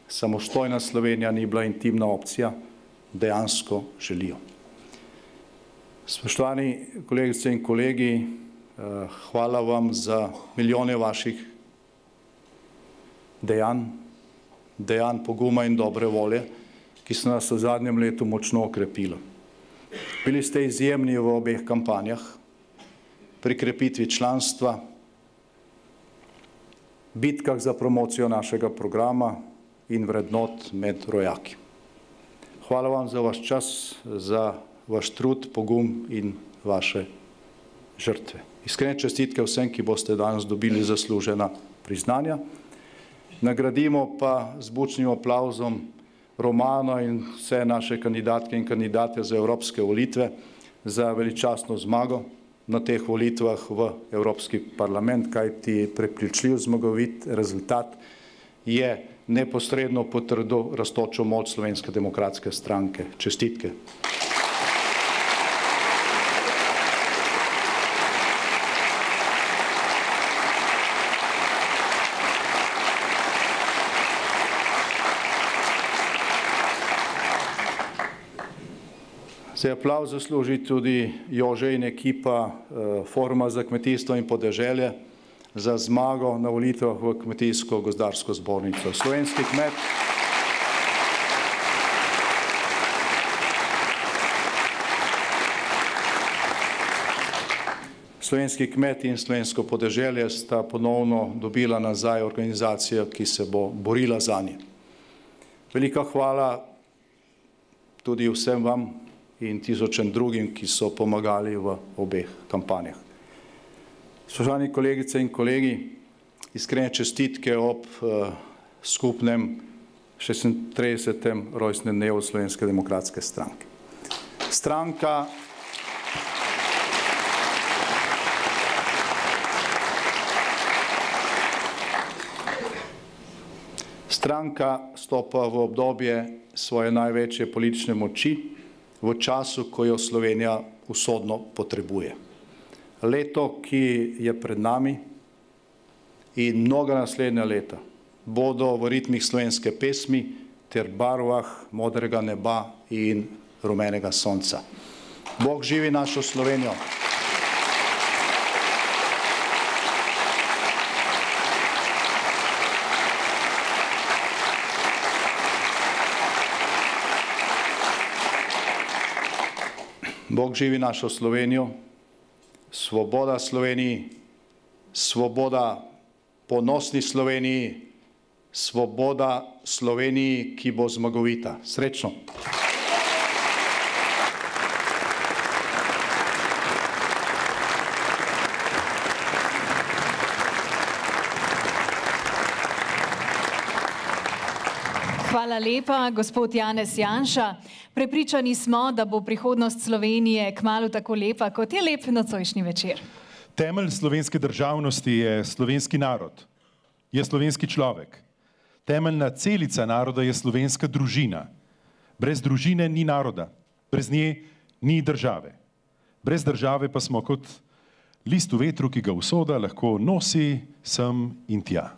samostojna Slovenija ni bila intimna opcija, dejansko želijo. Spoštovani kolegice in kolegi, hvala vam za milijone vaših dejanj poguma in dobre volje, ki so nas v zadnjem letu močno okrepila. Bili ste izjemni v obeh kampanjah, pri krepitvi članstva, bitkah za promocijo našega programa in vrednot med rojaki. Hvala vam za vaš čas, za vaš trud, pogum in vaše žrtve. Iskrene čestitke vsem, ki boste danes dobili zaslužena priznanja. Nagradimo pa z bučnim aplavzom Romano in vse naše kandidatke in kandidate za evropske volitve za veličastno zmago na teh volitvah v Evropski parlament, kajti prepričljiv zmagovit rezultat je neposredno potrdil rastočo moč Slovenske demokratske stranke. Čestitke. Se aplavz zasluži tudi Jože in ekipa Foruma za kmetijstvo in podeželje za zmago na volitvah v Kmetijsko-gozdarsko zbornico. Slovenski kmet in slovensko podeželje sta ponovno dobila nazaj organizacijo, ki se bo borila zanje. Velika hvala tudi vsem vam in tisočem drugim, ki so pomagali v obeh kampanjah. Spoštovani kolegice in kolegi, iskrene čestitke ob skupnem 36. rojstnem dnevu Slovenske demokratske stranke. Stranka stopa v obdobje svoje največje politične moči, v času, ko jo Slovenija usodno potrebuje. Leto, ki je pred nami in mnoga naslednja leta bodo v ritmih slovenske pesmi ter barvah modrega neba in rumenega sonca. Bog živi našo Slovenijo. Bog živi našo Slovenijo, svoboda Sloveniji, svoboda ponosni Sloveniji, svoboda Sloveniji, ki bo zmagovita. Srečno! Hvala lepa, gospod Janez Janša. Prepričani smo, da bo prihodnost Slovenije kmalu tako lepa, kot je lep nocojšnji večer. Temelj slovenske državnosti je slovenski narod, je slovenski človek. Temeljna celica naroda je slovenska družina. Brez družine ni naroda, brez nje ni države. Brez države pa smo kot list v vetru, ki ga usoda lahko nosi sem in tja.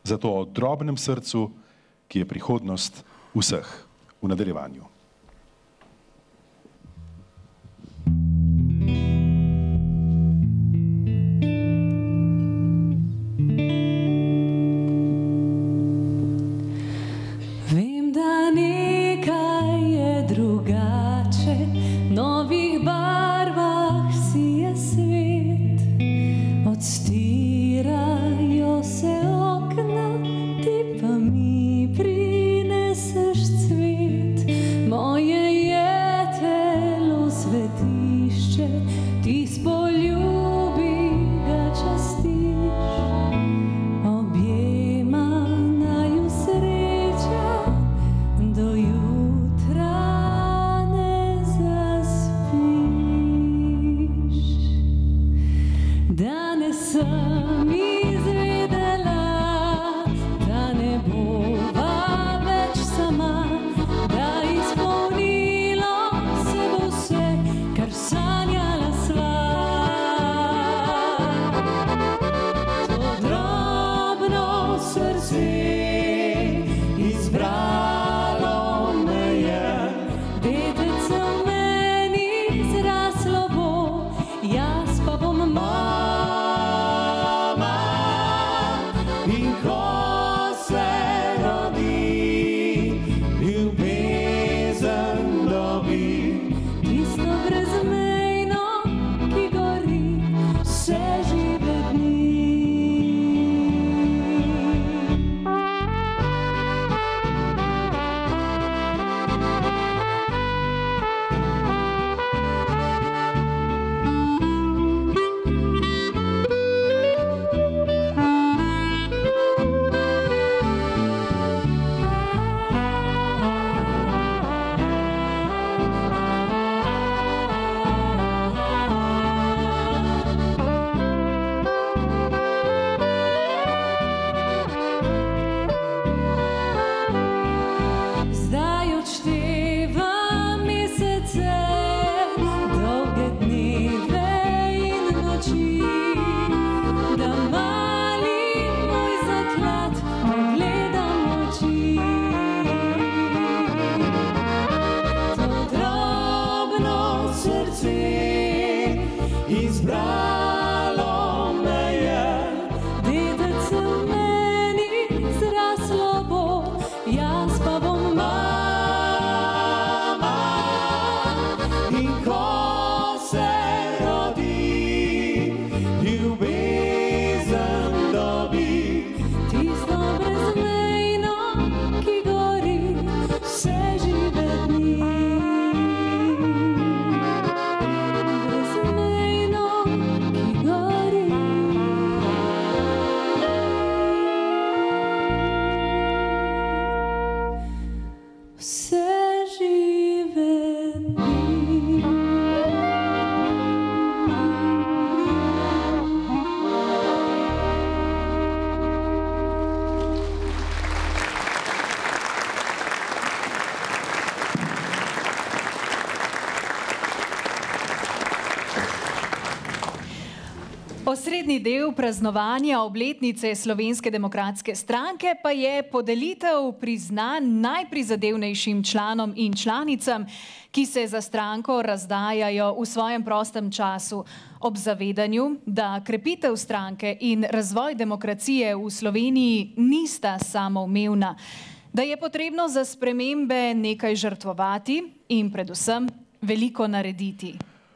Zato o drobnem srcu, ki je prihodnost vseh v nadaljevanju. Vem, da nekaj je drugače, novih barvah si je svet, odstirajo se okna, ti pa mi prineseš cvet. Moje je telo svetišče, ti s poljubi ga častiš. Objema naju sreča, do jutra ne zaspiš. Danes sem izvedela, da ne bova več sama, da izpolnilo se bo vse, kar sanjala sva. To drobno srce izbralo me je, dedec v meni zraslo bo, jaz pa bom mama. In ko se rodi, ljubezen dobi, tisto brezmejno, ki gori vse žive dni. Zdaj odštevam mesece, dolge dneve in noči, da mali moj zaklad pogledam v oči. To drobno srce izbralo me je, dedec v meni zraslo bo, jaz pa bom mama. In ko se rodi, ljubezen dobi, tisto brezmejno, ki gori vse žive dni. Brezmejno, ki gori. Vse žive dni. Osrednji del praznovanja obletnice Slovenske demokratske stranke pa je podelitev priznanj najprizadevnejšim članom in članicam, ki se za stranko razdajajo v svojem prostem času, ob zavedanju, da krepitev stranke in razvoj demokracije v Sloveniji nista samoumevna, da je potrebno za spremembe nekaj žrtvovati in predvsem veliko narediti.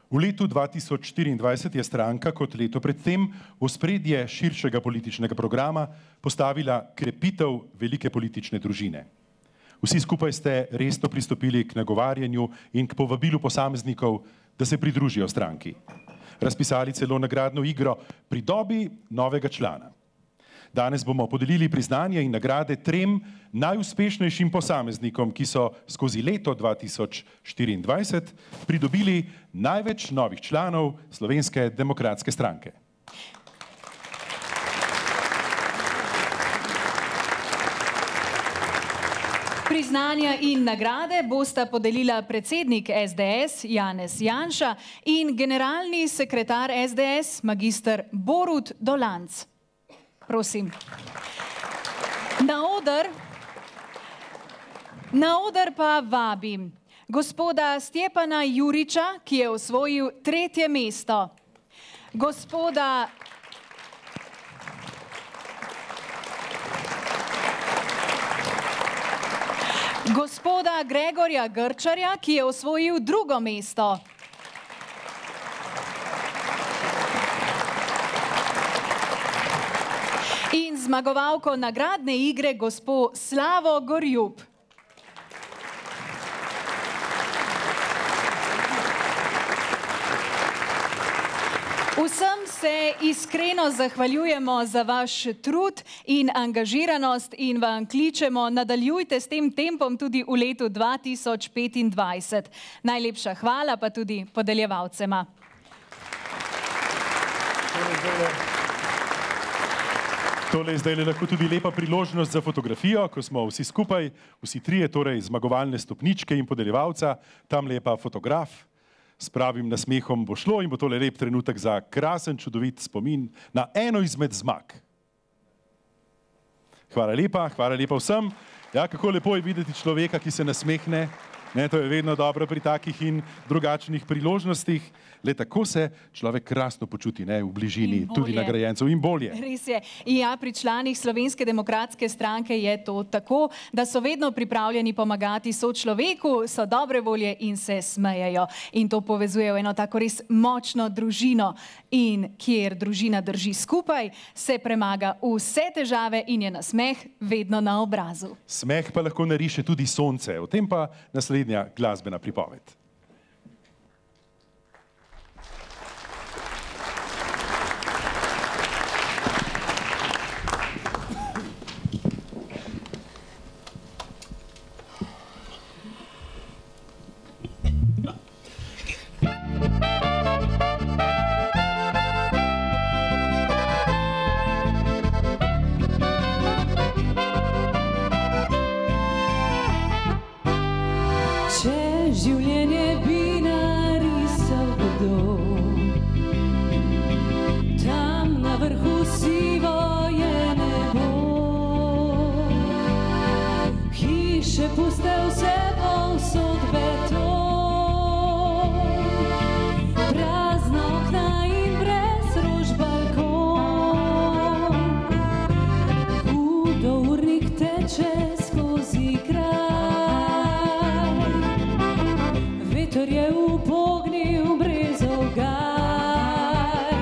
V letu 2024 je stranka kot leto predtem v ospredje širšega političnega programa postavila krepitev velike politične družine. Vsi skupaj ste resno pristopili k nagovarjanju in k povabilu posameznikov, da se pridružijo stranki. Razpisali celo nagradno igro Pridobi novega člana. Danes bomo podelili priznanje in nagrade 3 najuspešnejšim posameznikom, ki so skozi leto 2024 pridobili največ novih članov Slovenske demokratske stranke. Priznanja in nagrade bosta podelila predsednik SDS Janez Janša in generalni sekretar SDS magister Borut Dolanc. Prosim. Na oder pa vabim gospoda Stjepana Juriča, ki je osvojil 3. mesto, gospoda Gregorja Grčarja, ki je osvojil 2. mesto. In zmagovalko nagradne igre gospo Slavo Gorjub. Vsem se iskreno zahvaljujemo za vaš trud in angažiranost in vam kličemo, nadaljujte s tem tempom tudi v letu 2025. Najlepša hvala pa tudi podeljevalcema. Tole je zdaj lahko tudi lepa priložnost za fotografijo, ko smo vsi skupaj, vsi trije, torej zmagovalne stopničke in podeljevalca, tam lepa fotograf. S pravim nasmehom bo šlo in bo tole lep trenutek za krasen, čudovit spomin na eno izmed zmag. Hvala lepa vsem. Ja, kako lepo je videti človeka, ki se nasmehne. To je vedno dobro pri takih in drugačnih priložnostih. Le tako se človek krasno počuti v bližini tudi nagrajencev in bolje. Res je. Ja, pri članih Slovenske demokratske stranke je to tako, da so vedno pripravljeni pomagati sočloveku, so dobre volje in se smejejo. In to povezuje v eno tako res močno družino. In kjer družina drži skupaj, se premaga vse težave in je nasmeh vedno na obrazu. Smeh pa lahko nariše tudi sonce. O tem pa naslednja glasbena pripoved. Življenje bi narisal kdo, tam na vrhu sivo je nebo, hiše puste vse povsod beton, prazna okna in brez rož balkon, hudournik teče skozi kraj. Veter je upognil brezov gaj,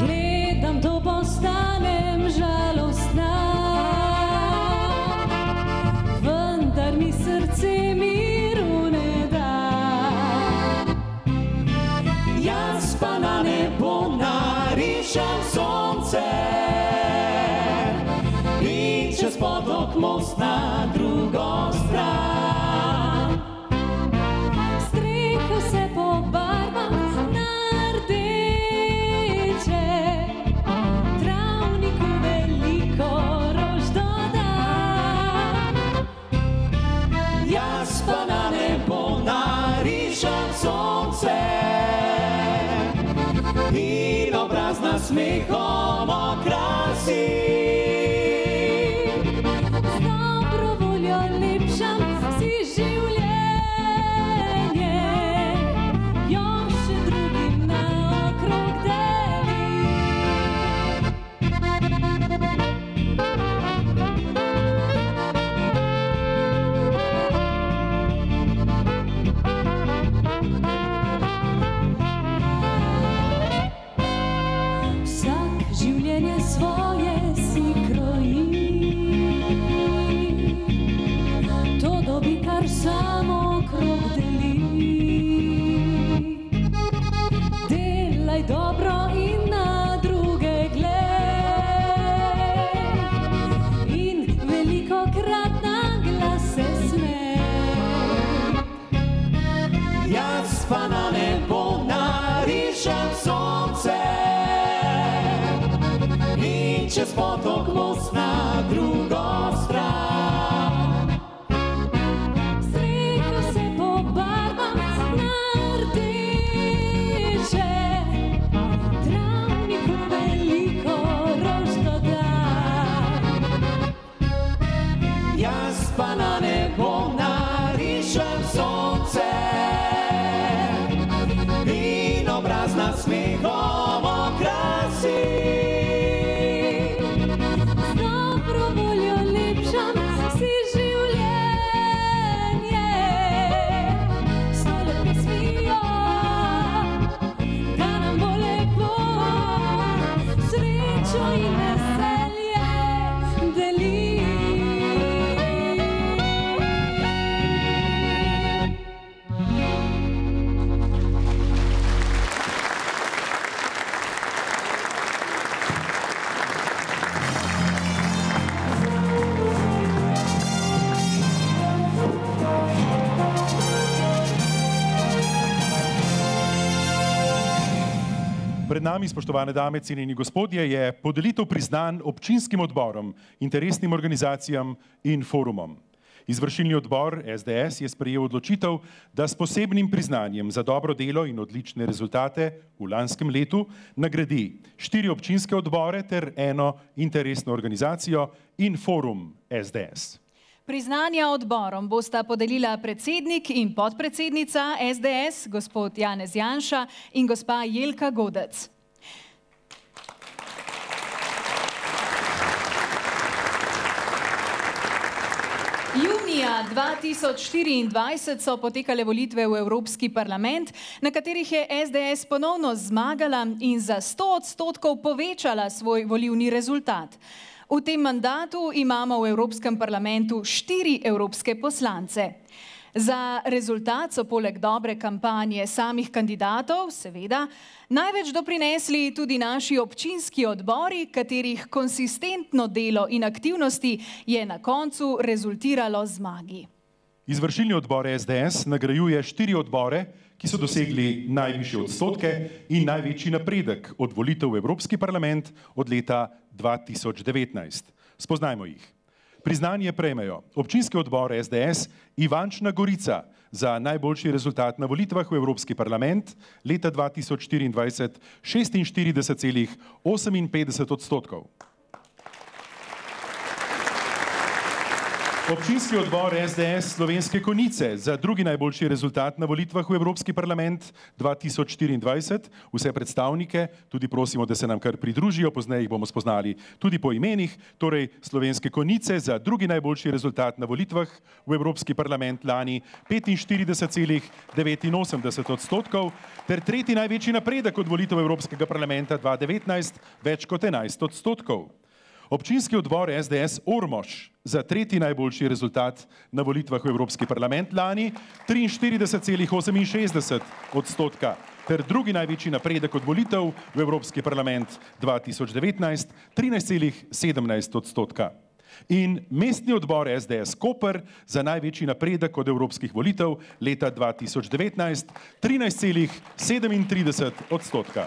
gledam to, postanem žalostna, vendar mi srce miru ne da. Jaz pa na nebo narišem sonce in čez potok most na drugo stran. Se pobarvam na rdeče, travniku veliko rož dodam. Jaz pa na nebo narišem sonce in obraz na smehom okrasim. Z dobro voljo lepšam si življenje. potok, most na drugo stran. Streho se pobarvam na rdeče, travniku veliko rož dodam. Jaz pa na nebo narišem sonce in obraz nad smehom okrasi. Z dobro voljo lepšam si življenje, s tole pesmijo, da nam bo lepo, srečo in veselje delim. Pred nami, spoštovane dame, cenjeni gospodje, je podelitev priznanj občinskim odborom, interesnim organizacijam in forumom. Izvršilni odbor SDS je sprejel odločitev, da s posebnim priznanjem za dobro delo in odlične rezultate v lanskem letu nagradi 4 občinske odbore ter 1 interesno organizacijo in forum SDS. Priznanja odborom bosta podelila predsednik in podpredsednica SDS, gospod Janez Janša in gospa Jelka Godec. Junija 2024 so potekale volitve v Evropski parlament, na katerih je SDS ponovno zmagala in za 100% povečala svoj volilni rezultat. V tem mandatu imamo v Evropskem parlamentu 4 evropske poslance. Za rezultat so poleg dobre kampanje samih kandidatov, seveda, največ doprinesli tudi naši občinski odbori, katerih konsistentno delo in aktivnosti je na koncu rezultiralo zmagi. Izvršilni odbor SDS nagrajuje 4 odbore, ki so dosegli najvišje odstotke in največji napredek od volitev v Evropski parlament od leta 2019. Spoznajmo jih. Priznanje prejmejo občinski odbor SDS Ivančna Gorica za najboljši rezultat na volitvah v Evropski parlament leta 2024 46,58 odstotkov. Občinski odbor SDS Slovenske Konjice za drugi najboljši rezultat na volitvah v Evropski parlament 2024. Vse predstavnike tudi prosimo, da se nam kar pridružijo, pozneje jih bomo spoznali tudi po imenih. Torej Slovenske Konjice za drugi najboljši rezultat na volitvah v Evropski parlament lani 45,89 odstotkov ter tretji največji napredek od volitev Evropskega parlamenta 2019 več kot 11 odstotkov. Občinski odbor SDS Ormož za tretji najboljši rezultat na volitvah v Evropski parlament lani 43,68 odstotka ter drugi največji napredek od volitev v Evropski parlament 2019 13,17 odstotka. In mestni odbor SDS Koper za največji napredek od evropskih volitev leta 2019 13,37 odstotka.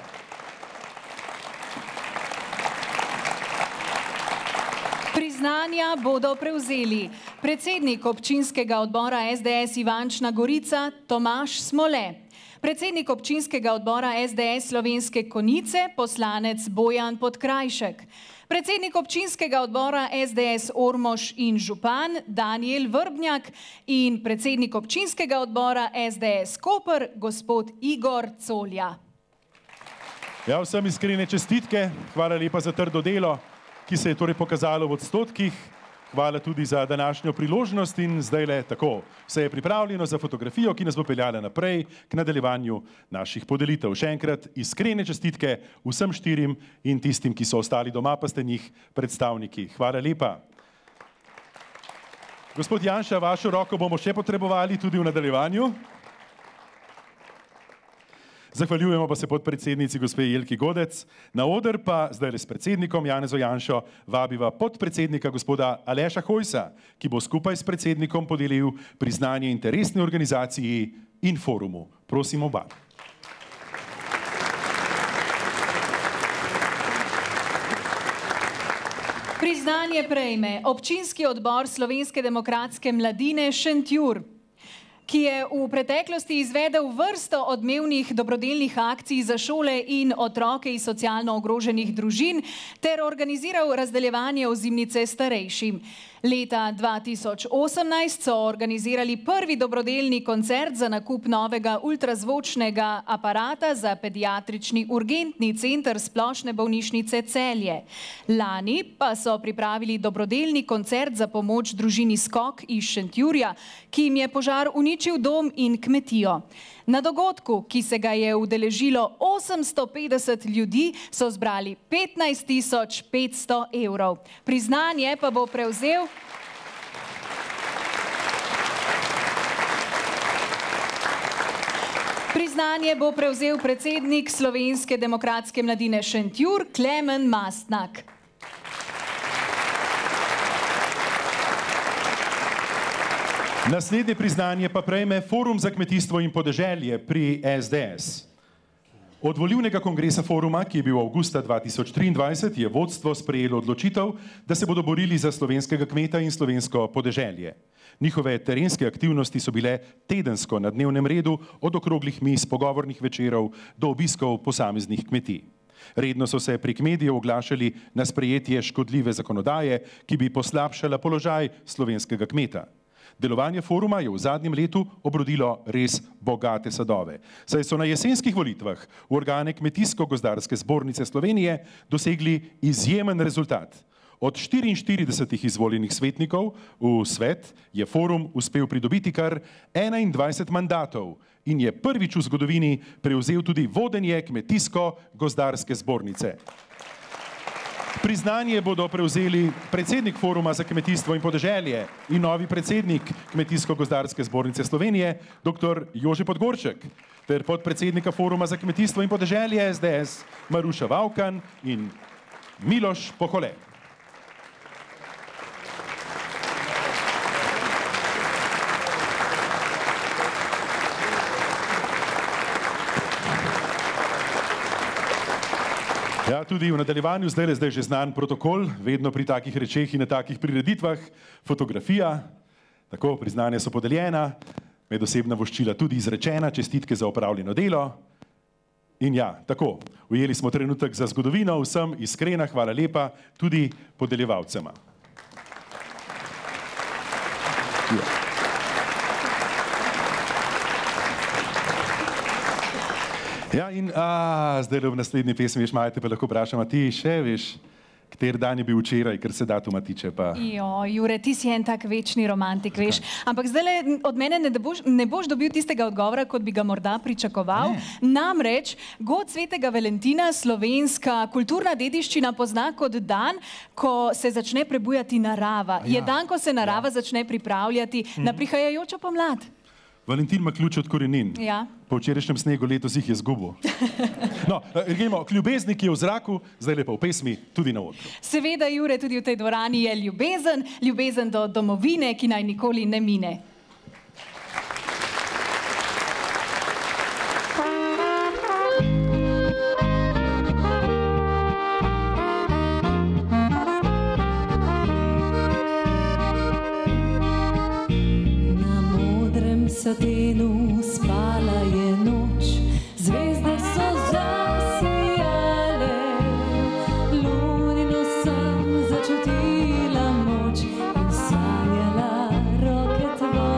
Priznanja bodo prevzeli predsednik občinskega odbora SDS Ivančna Gorica Tomaž Smole, predsednik občinskega odbora SDS Slovenske Konjice poslanec Bojan Podkrajšek, predsednik občinskega odbora SDS Ormož in župan Danijel Vrbnjak in predsednik občinskega odbora SDS Koper gospod Igor Colja. Ja, vsem iskrene čestitke, hvala lepa za trdo delo, ki se je torej pokazalo v odstotkih. Hvala tudi za današnjo priložnost in zdajle tako. Vse je pripravljeno za fotografijo, ki nas bo peljala naprej k nadaljevanju naših podelitev. Še enkrat iskrene čestitke vsem 4 in tistim, ki so ostali doma, pa ste njih predstavniki. Hvala lepa. Gospod Janša, vašo roko bomo še potrebovali tudi v nadaljevanju. Zahvaljujemo pa se podpredsednici gospe Jelki Godec. Na oder pa zdaj s predsednikom Janezom Janšo vabiva podpredsednika gospoda Aleša Hojsa, ki bo skupaj s predsednikom podelil priznanje interesni organizaciji in forumu. Prosim oba. Priznanje prejme občinski odbor Slovenske demokratske mladine Šentjur, ki je v preteklosti izvedel vrsto odmevnih dobrodelnih akcij za šole in otroke iz socialno ogroženih družin ter organiziral razdeljevanje ozimnice starejšim. Leta 2018 so organizirali prvi dobrodelni koncert za nakup novega ultrazvočnega aparata za pediatrični urgentni center Splošne bolnišnice Celje. Lani pa so pripravili dobrodelni koncert za pomoč družini Skok iz Šentjurja, ki jim je požar uničil dom in kmetijo. Na dogodku, ki se ga je udeležilo 850 ljudi, so zbrali 15.500 evrov. Priznanje pa bo prevzel predsednik Slovenske demokratske mladine Šentjur, Klemen Mastnak. Naslednje priznanje pa prejme Forum za kmetijstvo in podeželje pri SDS. Od volilnega kongresa foruma, ki je bil avgusta 2023, je vodstvo sprejelo odločitev, da se bodo borili za slovenskega kmeta in slovensko podeželje. Njihove terenske aktivnosti so bile tedensko na dnevnem redu, od okroglih miz, pogovornih večerov do obiskov posameznih kmetij. Redno so se prek medijev oglašali na sprejetje škodljive zakonodaje, ki bi poslabšala položaj slovenskega kmeta. Delovanje foruma je v zadnjem letu obrodilo res bogate sadove, saj so na jesenskih volitvah v organe Kmetijsko-gozdarske zbornice Slovenije dosegli izjemen rezultat. Od 44 izvoljenih svetnikov v svet je forum uspel pridobiti kar 21 mandatov in je prvič v zgodovini prevzel tudi vodenje Kmetijsko-gozdarske zbornice. Priznanje bodo prevzeli predsednik Foruma za kmetijstvo in podeželje in novi predsednik Kmetijsko-gozdarske zbornice Slovenije, dr. Jože Podgoršek, ter podpredsednika Foruma za kmetijstvo in podeželje SDS, Maruša Vavkan in Miloš Pohole. Ja, tudi v nadaljevanju zdaj že znan protokol, vedno pri takih rečeh in na takih prireditvah, fotografija, tako, priznanja so podeljena, medosebna voščila tudi izrečena, čestitke za opravljeno delo. In ja, tako, ujeli smo trenutek za zgodovino, vsem iskrena hvala lepa, tudi podeljevalcema. Ja. Ja, in zdaj v naslednji pesmi, veš, Majte, pa lahko vprašam, a ti še veš, kateri dan je bil včeraj, ker se datuma tiče pa... Jure, ti si en tak večni romantik, veš. Ampak zdaj od mene ne boš dobil tistega odgovora, kot bi ga morda pričakoval. Namreč, god Svetega Valentina slovenska kulturna dediščina pozna kot dan, ko se začne prebujati narava. Je dan, ko se narava začne pripravljati na prihajajočo pomlad. Valentin ima ključ od korenin. Ja. Po včerajšnjem snegu letos jih je zgubil. No, gremo k ljubezni, ki je v zraku, zdaj lepa v pesmi, tudi na odru. Seveda, Jure, tudi v tej dvorani je ljubezen, ljubezen do domovine, ki naj nikoli ne mine. Satenu spala je noč, zvezde so zasijale, lunino sem začutila moč in sanjala roke tvoje.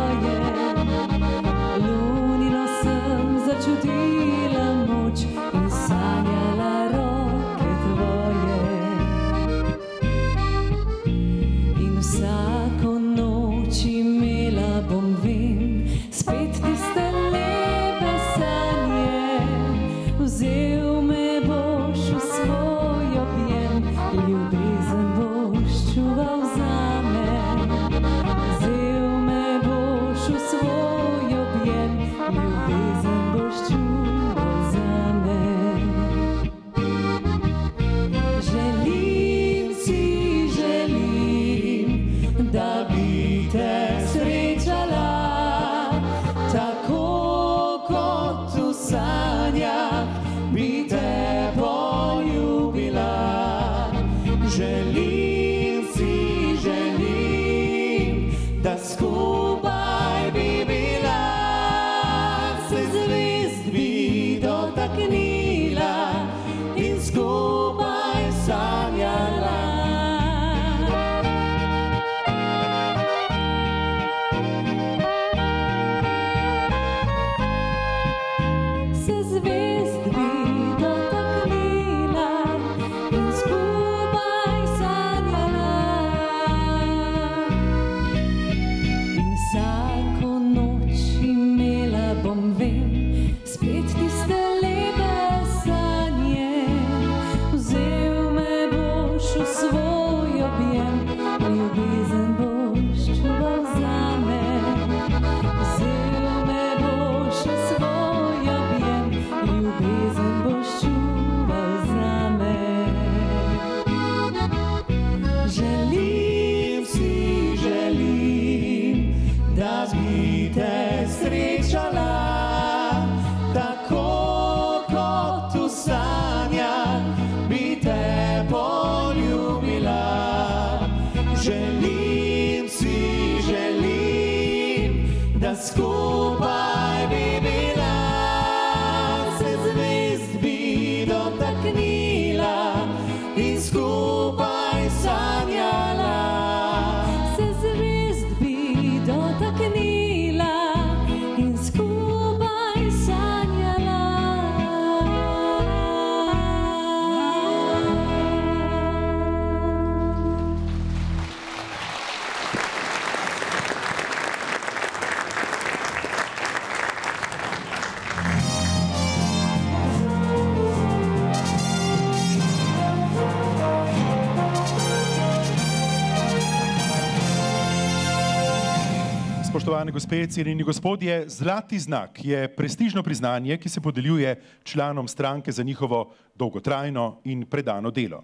Spoštovane gospe, cenjeni gospodje, zlati znak je prestižno priznanje, ki se podeljuje članom stranke za njihovo dolgotrajno in predano delo.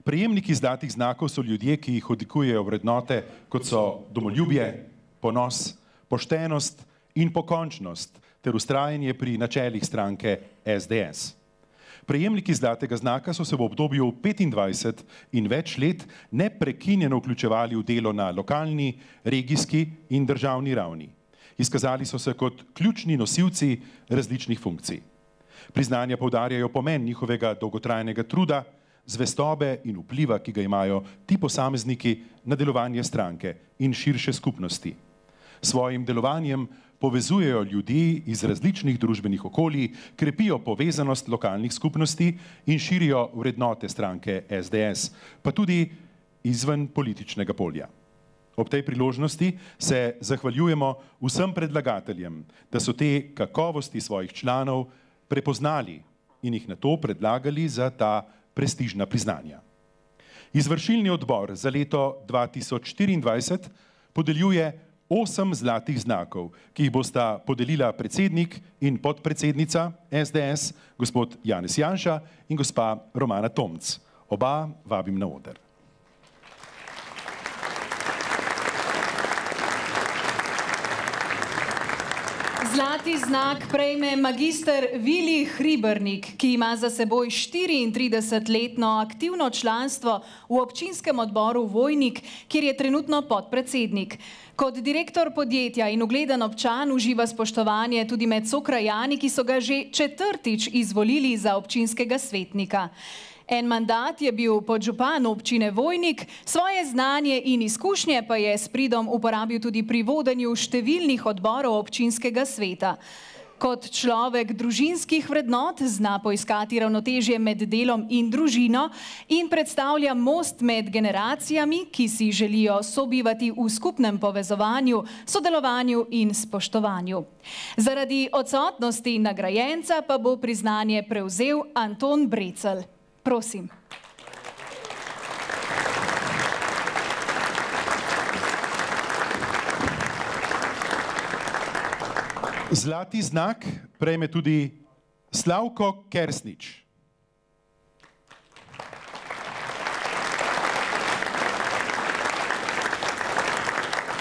Prejemniki zlatih znakov so ljudje, ki jih odlikujejo vrednote, kot so domoljubje, ponos, poštenost in pokončnost ter vztrajanje pri načelih stranke SDS. Prejemniki zlatega znaka so se v obdobju 25 in več let neprekinjeno vključevali v delo na lokalni, regijski in državni ravni. Izkazali so se kot ključni nosilci različnih funkcij. Priznanja poudarjajo pomen njihovega dolgotrajnega truda, zvestobe in vpliva, ki ga imajo ti posamezniki na delovanje stranke in širše skupnosti. Svojim delovanjem povezujejo ljudi iz različnih družbenih okolij, krepijo povezanost lokalnih skupnosti in širijo vrednote stranke SDS, pa tudi izven političnega polja. Ob tej priložnosti se zahvaljujemo vsem predlagateljem, da so te kakovosti svojih članov prepoznali in jih nato predlagali za ta prestižna priznanja. Izvršilni odbor za leto 2024 podeljuje 8 zlatih znakov, ki jih bosta podelila predsednik in podpredsednica SDS, gospod Janez Janša in gospa Romana Tomc. Oba vabim na oder. Zlati znak prejme magister Vili Hribernik, ki ima za seboj 34-letno aktivno članstvo v občinskem odboru Vojnik, kjer je trenutno podpredsednik. Kot direktor podjetja in ugleden občan uživa spoštovanje tudi med sokrajani, ki so ga že 4. izvolili za občinskega svetnika. En mandat je bil podžupan občine Vojnik, svoje znanje in izkušnje pa je s pridom uporabil tudi pri vodenju številnih odborov občinskega sveta. Kot človek družinskih vrednot zna poiskati ravnotežje med delom in družino in predstavlja most med generacijami, ki si želijo sobivati v skupnem povezovanju, sodelovanju in spoštovanju. Zaradi odsotnosti nagrajenca pa bo priznanje prevzel Anton Brecelj. Prosim. Zlati znak prejme tudi Slavko Kersnič.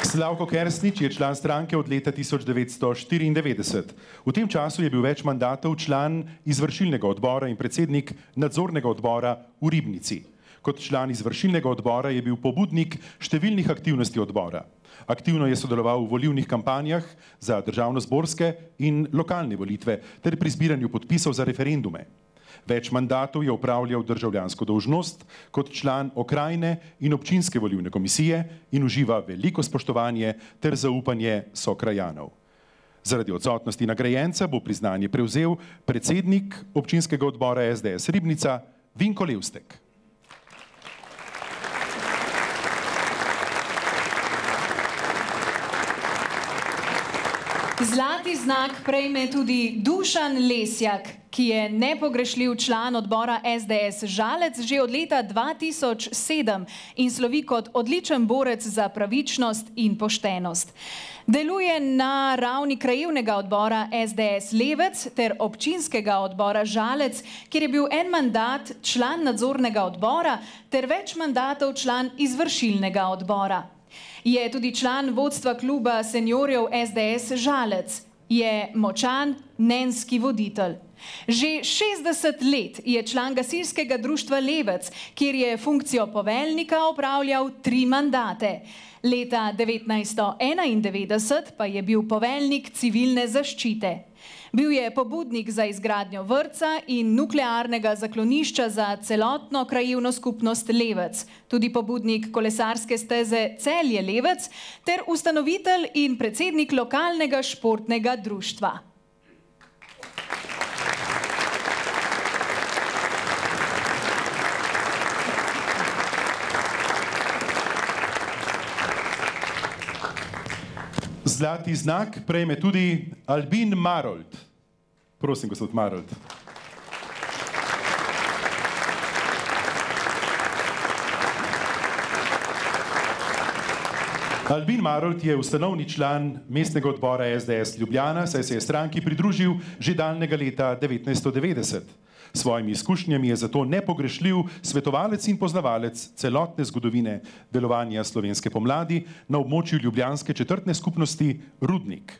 Slavko Kersnič je član stranke od leta 1994. V tem času je bil več mandatov član izvršilnega odbora in predsednik nadzornega odbora v Ribnici. Kot član izvršilnega odbora je bil pobudnik številnih aktivnosti odbora. Aktivno je sodeloval v volilnih kampanjah za državnozborske in lokalne volitve ter pri zbiranju podpisov za referendume. Več mandatov je opravljal državljansko dolžnost kot član okrajne in občinske volilne komisije in uživa veliko spoštovanje ter zaupanje sokrajanov. Zaradi odsotnosti nagrajenca bo priznanje prevzel predsednik občinskega odbora SDS Ribnica Vinko Levstek. Zlati znak prejme tudi Dušan Lesjak, ki je nepogrešljiv član odbora SDS Žalec že od leta 2007 in slovi kot odličen borec za pravičnost in poštenost. Deluje na ravni krajevnega odbora SDS Levec ter občinskega odbora Žalec, kjer je bil en mandat član nadzornega odbora ter več mandatov član izvršilnega odbora. Je tudi član vodstva kluba seniorjev SDS Žalec. Je močan nenski voditelj. Že 60 let je član gasilskega društva Levec, kjer je funkcijo poveljnika opravljal 3 mandate. Leta 1991 pa je bil poveljnik civilne zaščite. Bil je pobudnik za izgradnjo vrtca in nuklearnega zaklonišča za celotno krajevno skupnost Levec, tudi pobudnik kolesarske steze Celje Levec ter ustanovitelj in predsednik lokalnega športnega društva. Zlati znak prejme tudi Albin Marold. Prosim, gospod Marold. Albin Marolt je ustanovni član mestnega odbora SDS Ljubljana, saj se je stranki pridružil že daljnega leta 1990. S svojimi izkušnjami je zato nepogrešljiv svetovalec in poznavalec celotne zgodovine delovanja slovenske pomladi na območju ljubljanske četrtne skupnosti Rudnik.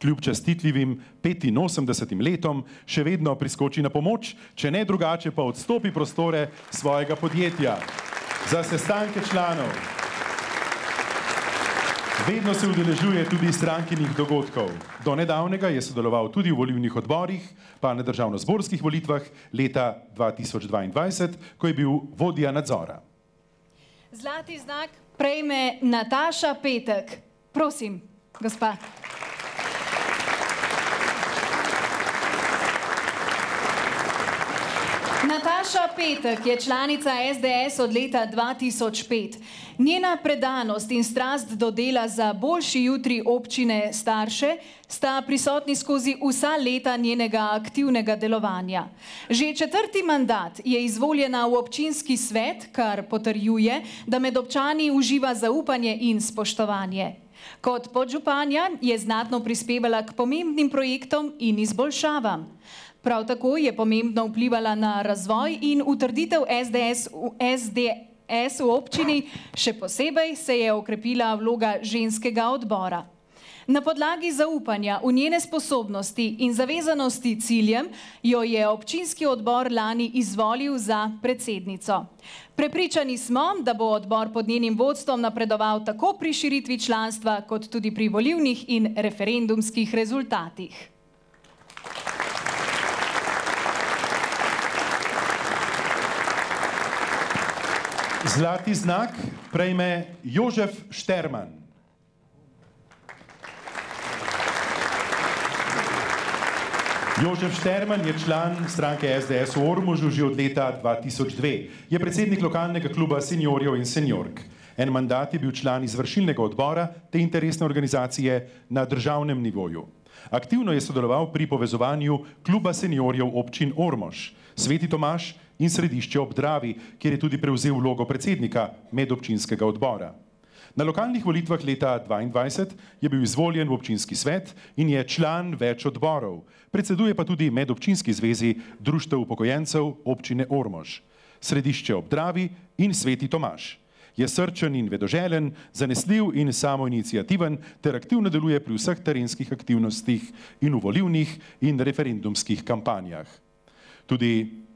Kljub častitljivim 85 letom še vedno priskoči na pomoč, če ne drugače pa odstopi prostore svojega podjetja za sestanke članov. Vedno se udeležuje tudi strankinih dogodkov. Do nedavnega je sodeloval tudi v volilnih odborih, pa na državnozborskih volitvah leta 2022, ko je bil vodja nadzora. Zlati znak prejme Nataša Petek. Prosim, gospa. Nataša Petek je članica SDS od leta 2005. Njena predanost in strast do dela za boljši jutri občine Starše sta prisotni skozi vsa leta njenega aktivnega delovanja. Že četrti mandat je izvoljena v občinski svet, kar potrjuje, da med občani uživa zaupanje in spoštovanje. Kot podžupanja je znatno prispevala k pomembnim projektom in izboljšavam. Prav tako je pomembno vplivala na razvoj in utrditev SDS v občini, še posebej se je okrepila vloga ženskega odbora. Na podlagi zaupanja v njene sposobnosti in zavezanosti ciljem jo je občinski odbor lani izvolil za predsednico. Prepričani smo, da bo odbor pod njenim vodstvom napredoval tako pri širitvi članstva, kot tudi pri volilnih in referendumskih rezultatih. Zlati znak prejme Jožef Šterman. Jožef Šterman je član stranke SDS v Ormožu že od leta 2002. Je predsednik lokalnega kluba seniorjev in seniork. En mandat je bil član izvršilnega odbora te interesne organizacije na državnem nivoju. Aktivno je sodeloval pri povezovanju kluba seniorjev občin Ormož, Sveti Tomaž in Središče ob Dravi, kjer je tudi prevzel vlogo predsednika medobčinskega odbora. Na lokalnih volitvah leta 2022 je bil izvoljen v občinski svet in je član več odborov. Predseduje pa tudi medobčinski zvezi društev upokojencev občine Ormož, Središče ob Dravi in Sveti Tomaž. Je srčen in vedoželen, zanesljiv in samoiniciativen ter aktivno deluje pri vseh terenskih aktivnostih in v volilnih in referendumskih kampanjah. Tudi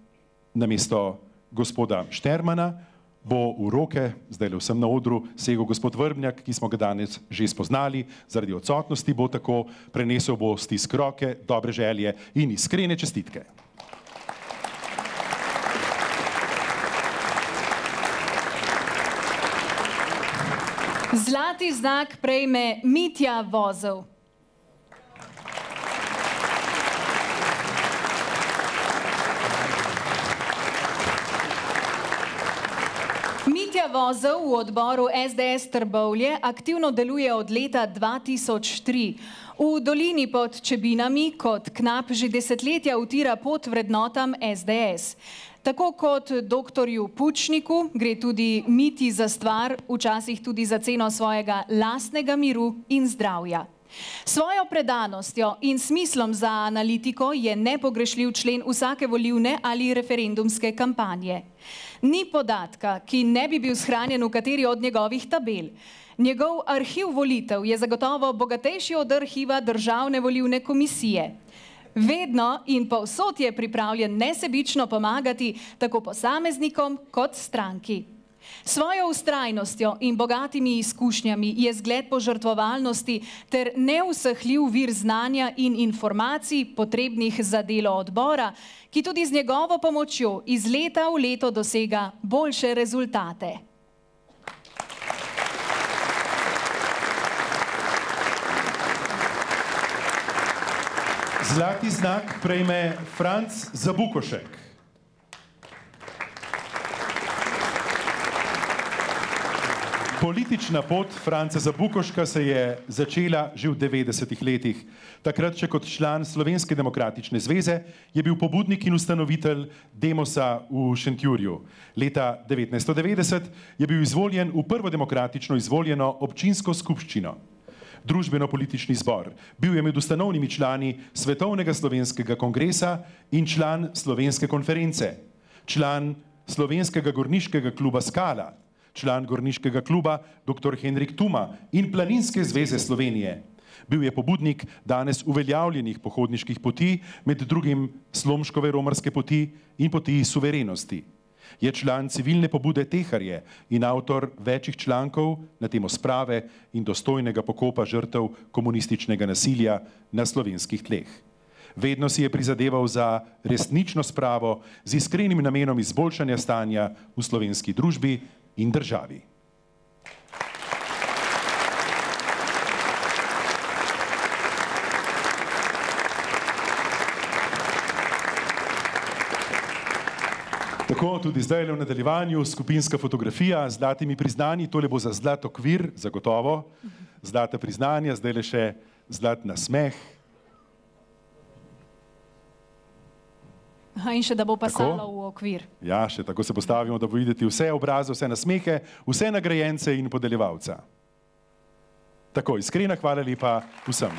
namesto gospoda Štermana bo v roke, zdaj le vsem na odru, segel gospod Vrbnjak, ki smo ga danes že spoznali, zaradi odsotnosti bo tako, prenesel bo stisk roke, dobre želje in iskrene čestitke. Zlati znak prejme Mitja Vozel. Mitja Vozel v odboru SDS Trbovlje aktivno deluje od leta 2003. V dolini pod Čebinami kot knap že desetletja utira pot vrednotam SDS. Tako kot doktorju Pučniku gre tudi Miti za stvar, včasih tudi za ceno svojega lastnega miru in zdravja. Svojo predanostjo in smislom za analitiko je nepogrešljiv člen vsake volilne ali referendumske kampanje. Ni podatka, ki ne bi bil shranjen v kateri od njegovih tabel. Njegov arhiv volitev je zagotovo bogatejši od arhiva Državne volilne komisije. Vedno in povsod je pripravljen nesebično pomagati tako posameznikom kot stranki. Svojo vztrajnostjo in bogatimi izkušnjami je zgled požrtvovalnosti ter neusahljiv vir znanja in informacij potrebnih za delo odbora, ki tudi z njegovo pomočjo iz leta v leto dosega boljše rezultate. Zlati znak prejme Franc Zabukošek. Politična pot Franceza Bukoška se je začela že v 90-ih letih. Takrat še kot član Slovenske demokratične zveze je bil pobudnik in ustanovitelj Demosa v Šentjurju. Leta 1990 je bil izvoljen v prvo demokratično izvoljeno občinsko skupščino. Družbeno-politični zbor. Bil je med ustanovnimi člani Svetovnega slovenskega kongresa in član Slovenske konference. Član Slovenskega gorniškega kluba Skala. Član Gorniškega kluba dr. Henrik Tuma in Planinske zveze Slovenije. Bil je pobudnik danes uveljavljenih pohodniških poti, med drugim Slomškove romarske poti in poti suverenosti. Je član civilne pobude Teharje in avtor večjih člankov na temo sprave in dostojnega pokopa žrtev komunističnega nasilja na slovenskih tleh. Vedno si je prizadeval za resnično spravo z iskrenim namenom izboljšanja stanja v slovenski družbi in državi. Tako tudi zdaj v nadaljevanju skupinska fotografija z zlatimi priznanji, tole bo za zlat okvir, zagotovo, zlata priznanja, zdaj le še zlat nasmeh. In še da bo pasalo v okvir. Ja, še tako se postavimo, da bo videti vse obraze, vse nasmehe, vse nagrajence in podeljevalca. Tako, iskrena hvala lepa vsem.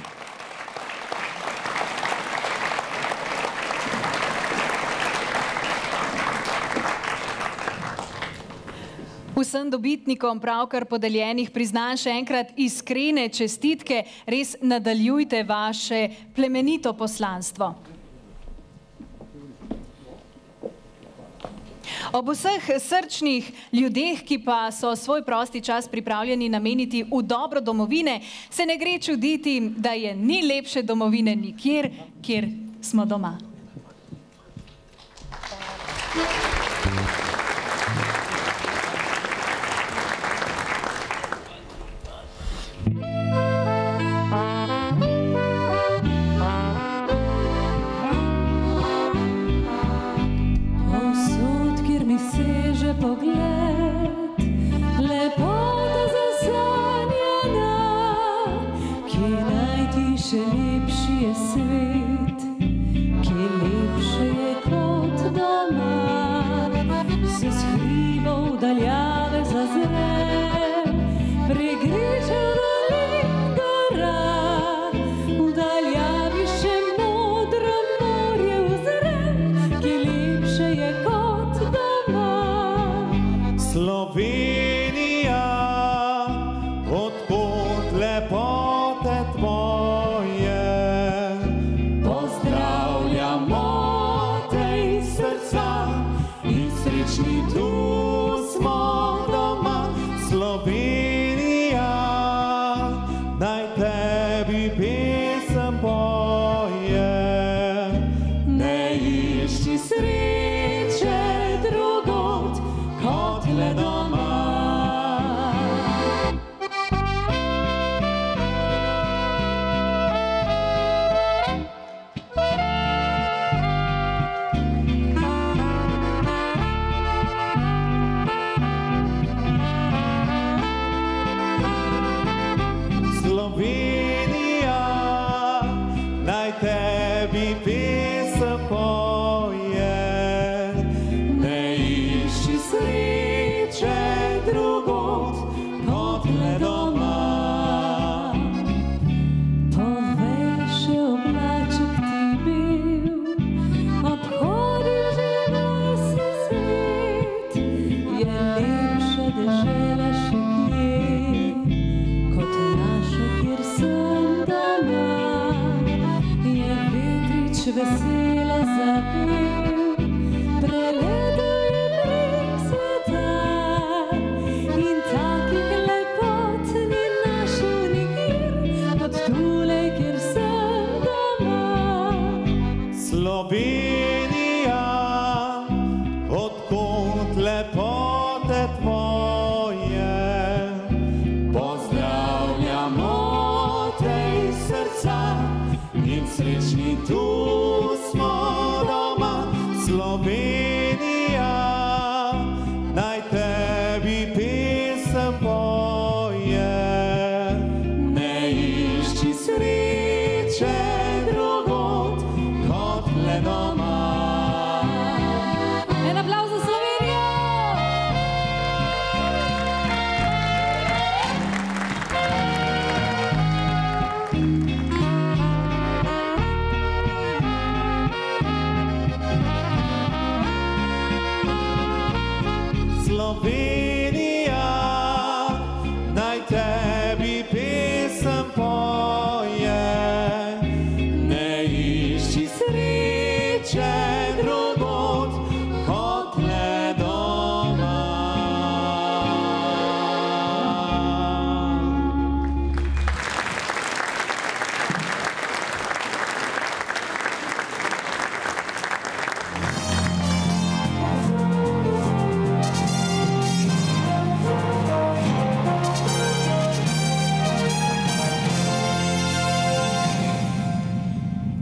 Vsem dobitnikom pravkar podeljenih priznanj še enkrat iskrene čestitke, res nadaljujte vaše plemenito poslanstvo. Ob vseh srčnih ljudeh, ki pa so svoj prosti čas pripravljeni nameniti v dobro domovine, se ne gre čuditi, da je ni lepše domovine nikjer, kjer smo doma. Slovenija, naj tebi pesem pojem. lepše drugod kot le doma.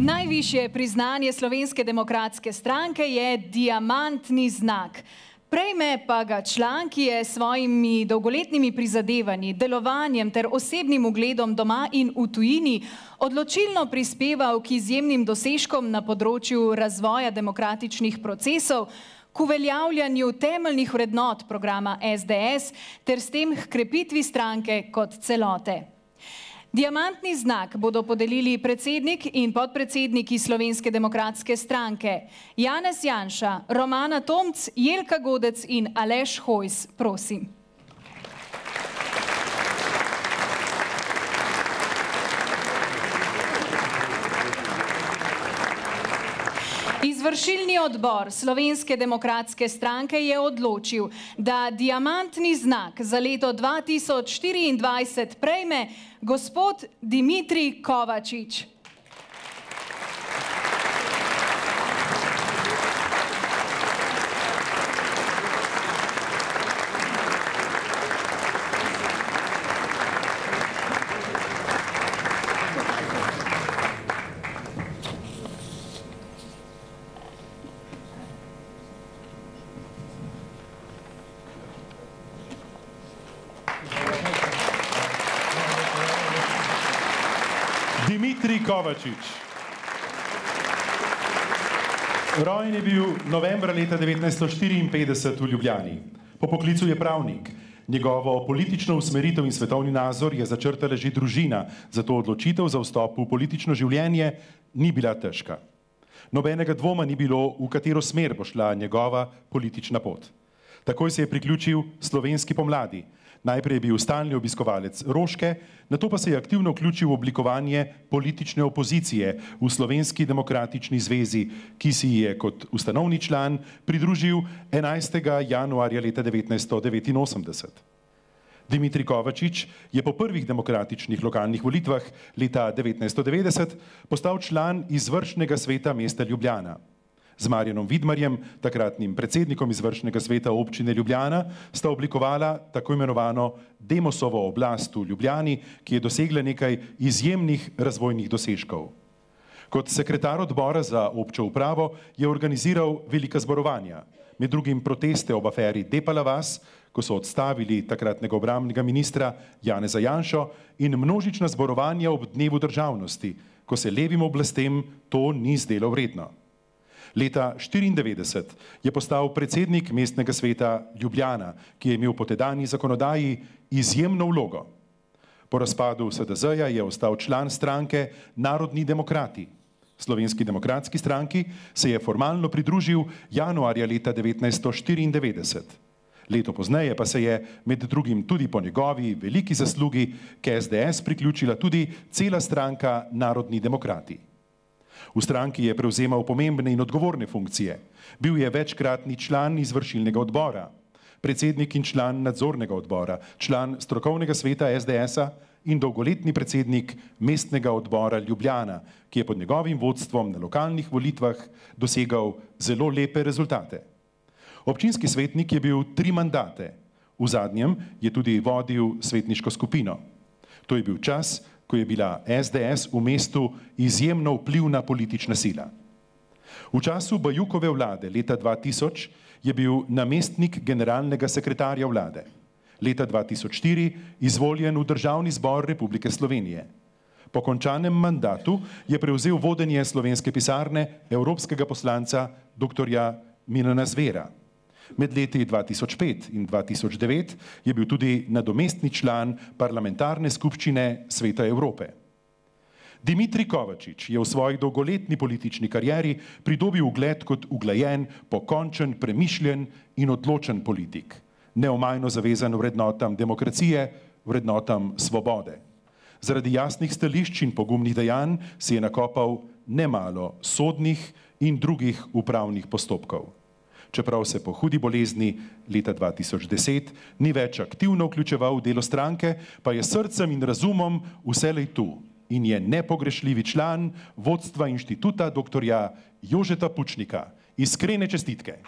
Najvišje priznanje Slovenske demokratske stranke je diamantni znak. Prejme pa ga član, ki je s svojimi dolgoletnimi prizadevanji, delovanjem ter osebnim ugledom doma in v tujini odločilno prispeval k izjemnim dosežkom na področju razvoja demokratičnih procesov, k uveljavljanju temeljnih vrednot programa SDS ter s tem h krepitvi stranke kot celote. Diamantni znak bodo podelili predsednik in podpredsedniki Slovenske demokratske stranke Janez Janša, Romana Tomc, Jelka Godec in Aleš Hojs. Prosim. Izvršilni odbor Slovenske demokratske stranke je odločil, da diamantni znak za leto 2024 prejme gospod Dimitrij Kovačič. Dimitrij Kovačič. Rojen je bil novembra leta 1954 v Ljubljani. Po poklicu je pravnik. Njegovo politično usmeritev in svetovni nazor je začrtala že družina, zato odločitev za vstop v politično življenje ni bila težka. Nobenega dvoma ni bilo, v katero smer bo šla njegova politična pot. Takoj se je priključil Slovenski pomladi. Najprej je bil stalni obiskovalec Roške, nato pa se je aktivno vključil v oblikovanje politične opozicije v Slovenski demokratični zvezi, ki si je kot ustanovni član pridružil 11. januarja leta 1989. Dimitrij Kovačič je po prvih demokratičnih lokalnih volitvah leta 1990 postal član izvršnega sveta mesta Ljubljana. Z Marjanom Vidmarjem, takratnim predsednikom izvršnega sveta občine Ljubljana, sta oblikovala tako imenovano Demosovo oblast v Ljubljani, ki je dosegla nekaj izjemnih razvojnih dosežkov. Kot sekretar odbora za občo upravo je organiziral velika zborovanja, med drugim proteste ob aferi Depala vas, ko so odstavili takratnega obrambnega ministra Janeza Janšo, in množična zborovanja ob dnevu državnosti, ko se levim oblastem to ni zdelo vredno. Leta 1994 je postal predsednik mestnega sveta Ljubljana, ki je imel po tedanji zakonodaji izjemno vlogo. Po razpadu SDZ-ja je ostal član stranke Narodni demokrati. Slovenski demokratski stranki se je formalno pridružil januarja leta 1994. Leto pozneje pa se je med drugim tudi po njegovi veliki zaslugi k SDS priključila tudi cela stranka Narodni demokrati. V stranki je prevzemal pomembne in odgovorne funkcije. Bil je večkratni član izvršilnega odbora, predsednik in član nadzornega odbora, član strokovnega sveta SDS-a in dolgoletni predsednik mestnega odbora Ljubljana, ki je pod njegovim vodstvom na lokalnih volitvah dosegal zelo lepe rezultate. Občinski svetnik je bil 3 mandate, v zadnjem je tudi vodil svetniško skupino. To je bil čas, ko je bila SDS v mestu izjemno vplivna politična sila. V času Bajukove vlade leta 2000 je bil namestnik generalnega sekretarja vlade. Leta 2004 izvoljen v Državni zbor Republike Slovenije. Po končanem mandatu je prevzel vodenje slovenske pisarne evropskega poslanca dr. Milana Zvera. Med leti 2005 in 2009 je bil tudi nadomestni član parlamentarne skupščine Sveta Evrope. Dimitrij Kovačič je v svoji dolgoletni politični karieri pridobil ugled kot uglajen, pokončen, premišljen in odločen politik, neomajno zavezan vrednotam demokracije, vrednotam svobode. Zaradi jasnih stališč in pogumnih dejanj si je nakopal nemalo sodnih in drugih upravnih postopkov. Čeprav se po hudi bolezni leta 2010 ni več aktivno vključeval v delo stranke, pa je srcem in razumom vselej tu in je nepogrešljivi član vodstva inštituta dr. Jožeta Pučnika. Iskrene čestitke.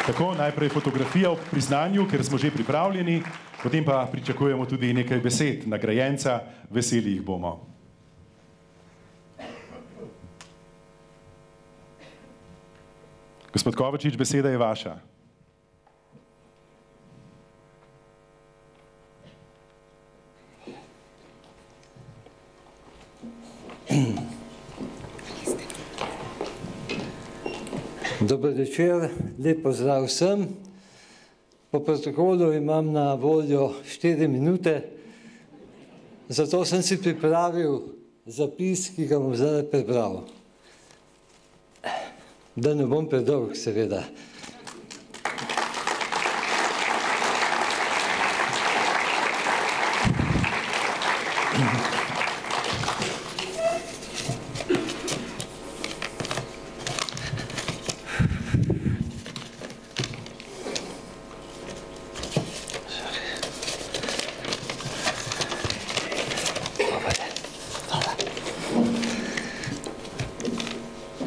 Tako, najprej fotografija ob priznanju, ker smo že pripravljeni, potem pa pričakujemo tudi nekaj besed nagrajenca, veseli jih bomo. Gospod Kovačič, beseda je vaša. Dober večer, lep pozdrav vsem. Po protokolu imam na voljo 4 minute, zato sem si pripravil zapis, ki ga bom zdaj prebral. Da ne bom predolg, seveda.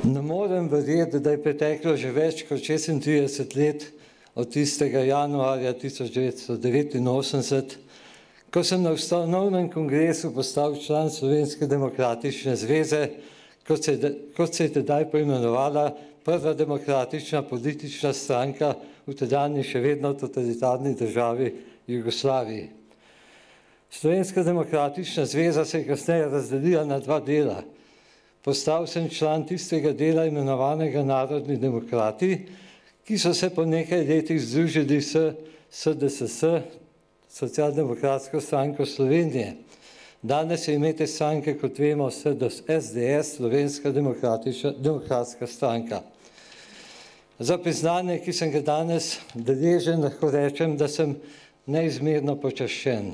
Ne morem verjeti, da je preteklo že več kot 36 let od tistega januarja 1989, ko sem na ustanovnem kongresu postal član Slovenske demokratične zveze, kot se je tedaj poimenovala prva demokratična politična stranka v tedanji še vedno totalitarni državi Jugoslaviji. Slovenska demokratična zveza se je kasneje razdelila na 2 dela. Postal sem član tistega dela imenovanega Narodni demokrati, ki so se po nekaj letih združili s SDSS, Socialdemokratsko stranko Slovenije. Danes je ime te stranke, kot vemo, SDS, Slovenska demokratska stranka. Za priznanje, ki sem ga danes deležen, lahko rečem, da sem neizmerno počaščen.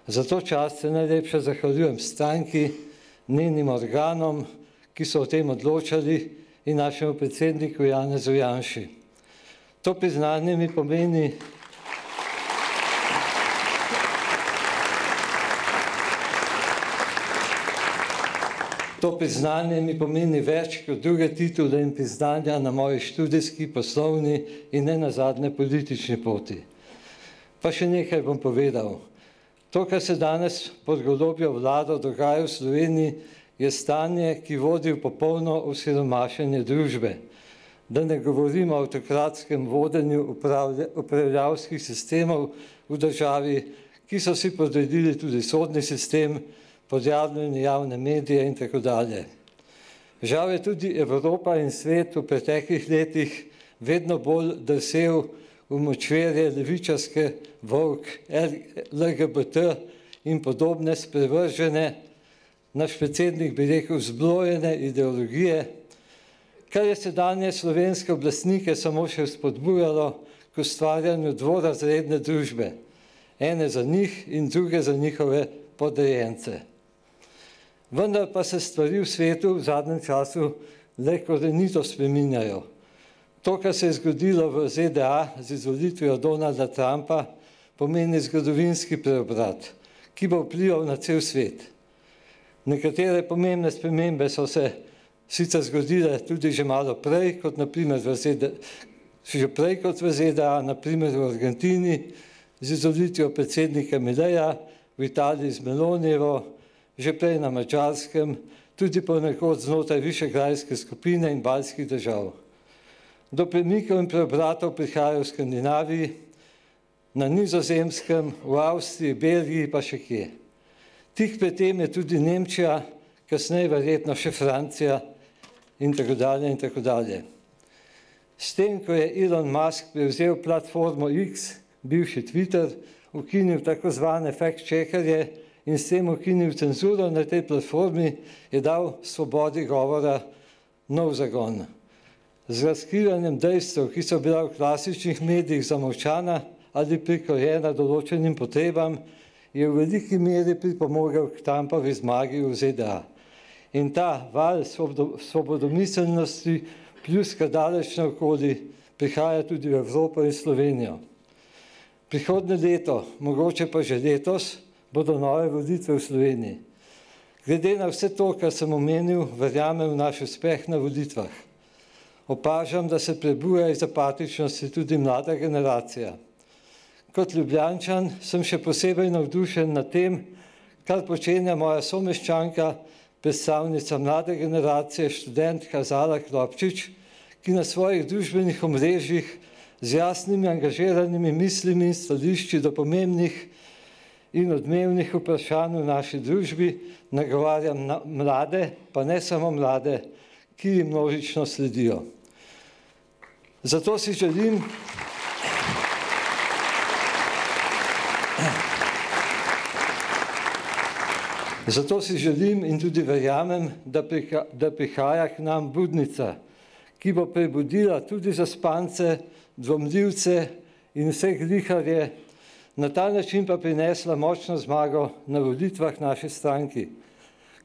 Za to čast se najlepše zahvaljujem stranki, njenim organom, ki so o tem odločali, in našemu predsedniku Janezu Janši. To priznanje mi pomeni več kot druge titule in priznanja na moji študijski, poslovni in nenazadnje politični poti. Pa še nekaj bom povedal. To, kar se danes pod Golobjo vlado dogaja v Sloveniji, je stanje, ki vodi v popolno osiromašenje družbe. Da ne govorimo o avtokratskem vodenju upravljavskih sistemov v državi, ki so si podredili tudi sodni sistem, podjarmljene javne medije in tako dalje. Žal je tudi Evropa in svet v preteklih letih vedno bolj drsel v močvirje levičarske, volk, LGBT in podobne sprevržene, naš predsednik bi rekel zblojene ideologije, kar je sedanje slovenske oblastnike samo še spodbujalo k ustvarjanju dvorazredne družbe, ene za njih in druge za njihove podrejence. Vendar pa se stvari v svetu v zadnjem času le korenito spreminjajo. To, kar se je zgodilo v ZDA z izvolitvijo Donalda Trumpa, pomeni zgodovinski preobrat, ki bo vplival na cel svet. Nekatere pomembne spremembe so se sicer zgodile tudi že malo prej, kot naprimer v ZDA, naprimer v Argentini, z izvolitvijo predsednika Mileja, v Italiji z Melonijevo, že prej na Madžarskem, tudi ponekod znotraj Višegrajske skupine in baltskih držav. Do premikov in preobratov prihajajo v Skandinaviji, na Nizozemskem, v Avstriji, Belgiji pa še kje. Tik pred tem je tudi Nemčija, kasneje verjetno še Francija in tako dalje in tako dalje. S tem, ko je Elon Musk prevzel platformo X, bivši Twitter, ukinil tako zvane fact-checkerje in s tem ukinil cenzuro na tej platformi, je dal svobodi govora nov zagon. Z razkrivanjem dejstev, ki so bila v klasičnih medijih zamolčana ali prikrojena določenim potrebam, je v veliki meri pripomogel k Trumpovi zmagi v ZDA. In ta val svobodomiselnosti pljuska daleč naokoli prihaja tudi v Evropo in Slovenijo. Prihodnje leto, mogoče pa že letos, bodo nove volitve v Sloveniji. Glede na vse to, kar sem omenil, verjamem v naš uspeh na volitvah. Opažam, da se prebuja iz apatičnosti tudi mlada generacija. Kot Ljubljančan sem še posebej navdušen nad tem, kar počenja moja someščanka, predstavnica mlade generacije, študentka Zala Klopčič, ki na svojih družbenih omrežjih z jasnimi angažiranimi mislimi in stališči do pomembnih in odmevnih vprašanj v naši družbi nagovarja mlade, pa ne samo mlade, ki jim množično sledijo. Zato si želim in tudi verjamem, da prihaja k nam budnica, ki bo prebudila tudi zaspance, dvomljivce in vse gliharje, na ta način pa prinesla močno zmago na volitvah naši stranki.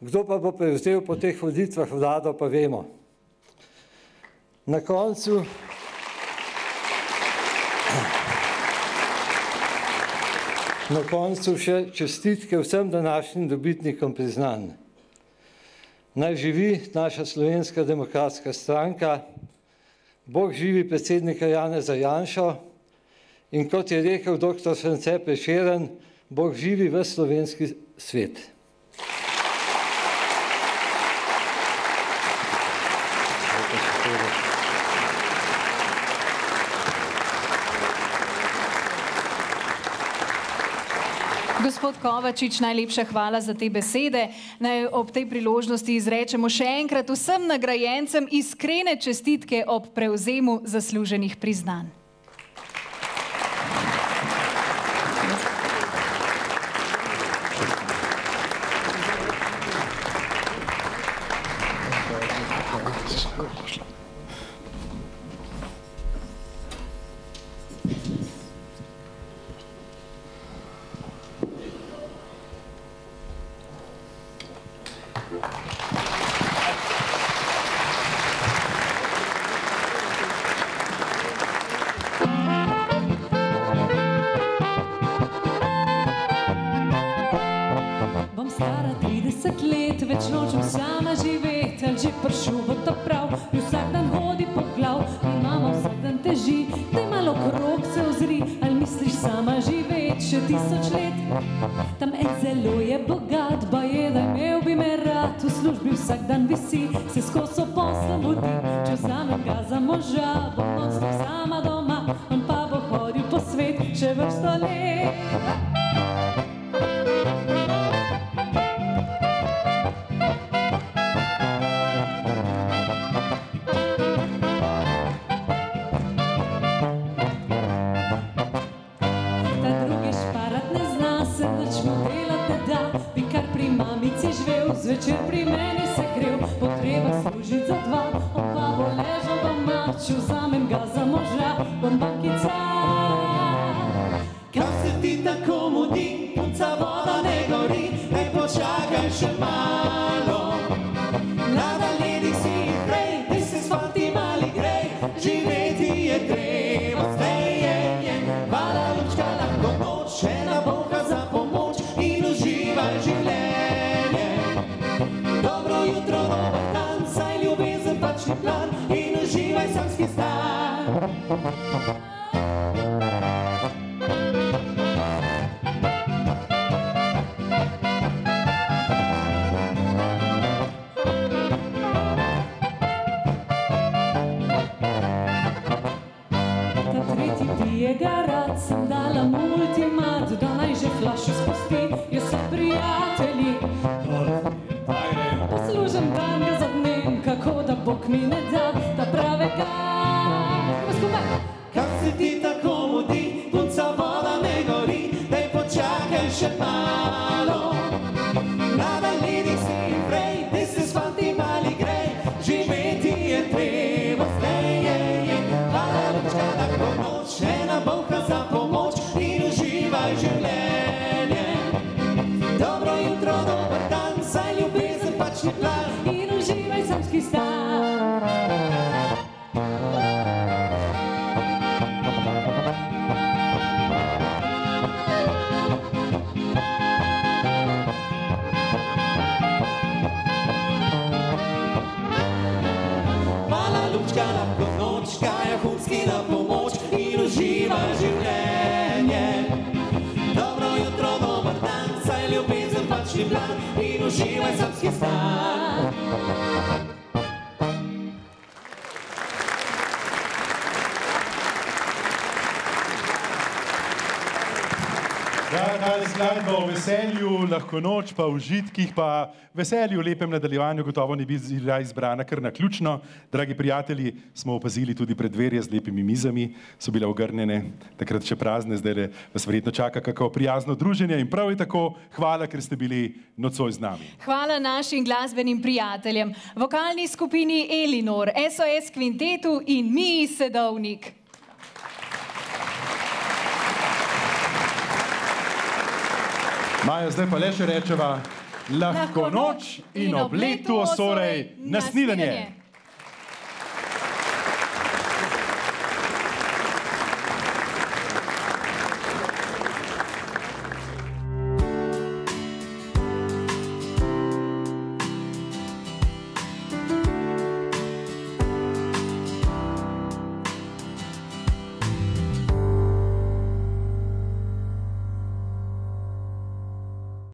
Kdo pa bo prevzel po teh volitvah vlado, pa vemo. Na koncu še čestitke vsem današnjim dobitnikom priznanj. Naj živi naša Slovenska demokratska stranka, Bog živi predsednika Janeza Janšo in kot je rekel dr. France Prešeren, Bog živi v slovenski svet. Gospod Kovačič, najlepša hvala za te besede. Naj ob tej priložnosti izrečemo še enkrat vsem nagrajencem iskrene čestitke ob prevzemu zasluženih priznanj. Vsak dan visi, se skozi posla mudi, če vzamem ga za moža, bom non-stop sama doma, on pa bo hodil po svet še vrsto let. Ta drugi šparat ne zna, se nič mu delati ne da, bi kar pri mamici živel, zvečer pri meni potreba služiti za dva, on pa bo ležal doma, če vzamem ga za moža, bom bankica. Kaj se ti tako mudi, punca voda ne gori, ne počakaj še malo. Mlada ledi si prej, ti se svanti mali grej, živeti je treba, zdaj vala lučka lahko noč, ena boha za pomoč in uživaj življenje. Dobro jutro, dober dan, saj ljubezen pač ni plan in uživaj samski stan. Ta tretji pije ga rad, sem dala multimat, da naj že flašo spusti, jaz so prijatelji. Poslužem dan ga za dnem, kako da Bog mi ne da, da pravega skupaj. Kak se ti tako mudi, punca voda ne gori, daj počakaj še malo. Mlada lady si prej, this is fanti mali grej, živeti je treba zdaj. Hvala lučka lahko noč, ena bolha za pomoč in uživaj življenje. Dobro jutro, dober dan, saj ljubezen pač ni plan in uživaj samski stan. Lahko noč, Kaja Hunski na pomoč in uživaj življenje. Dobro jutro, dober dan, saj ljubezen pač ni plan in uživaj samski stan. Draga skladba o veselju, lahko noč, pa v užitkih, pa veselju, lepem nadaljevanju, gotovo ne bi bila izbrana kar naključno. Dragi prijatelji, smo opazili tudi preddverje z lepimi mizami, so bile ogrnjene, takrat še prazne, zdaj vas verjetno čaka kako prijazno druženje in prav je tako, hvala, ker ste bili nocoj z nami. Hvala našim glasbenim prijateljem, vokalni skupini Elinor, SOS Kvintetu in Miji Sedovnik. Maja, zdaj pa le še rečeva, lahko noč in ob letu osorej na snidenje.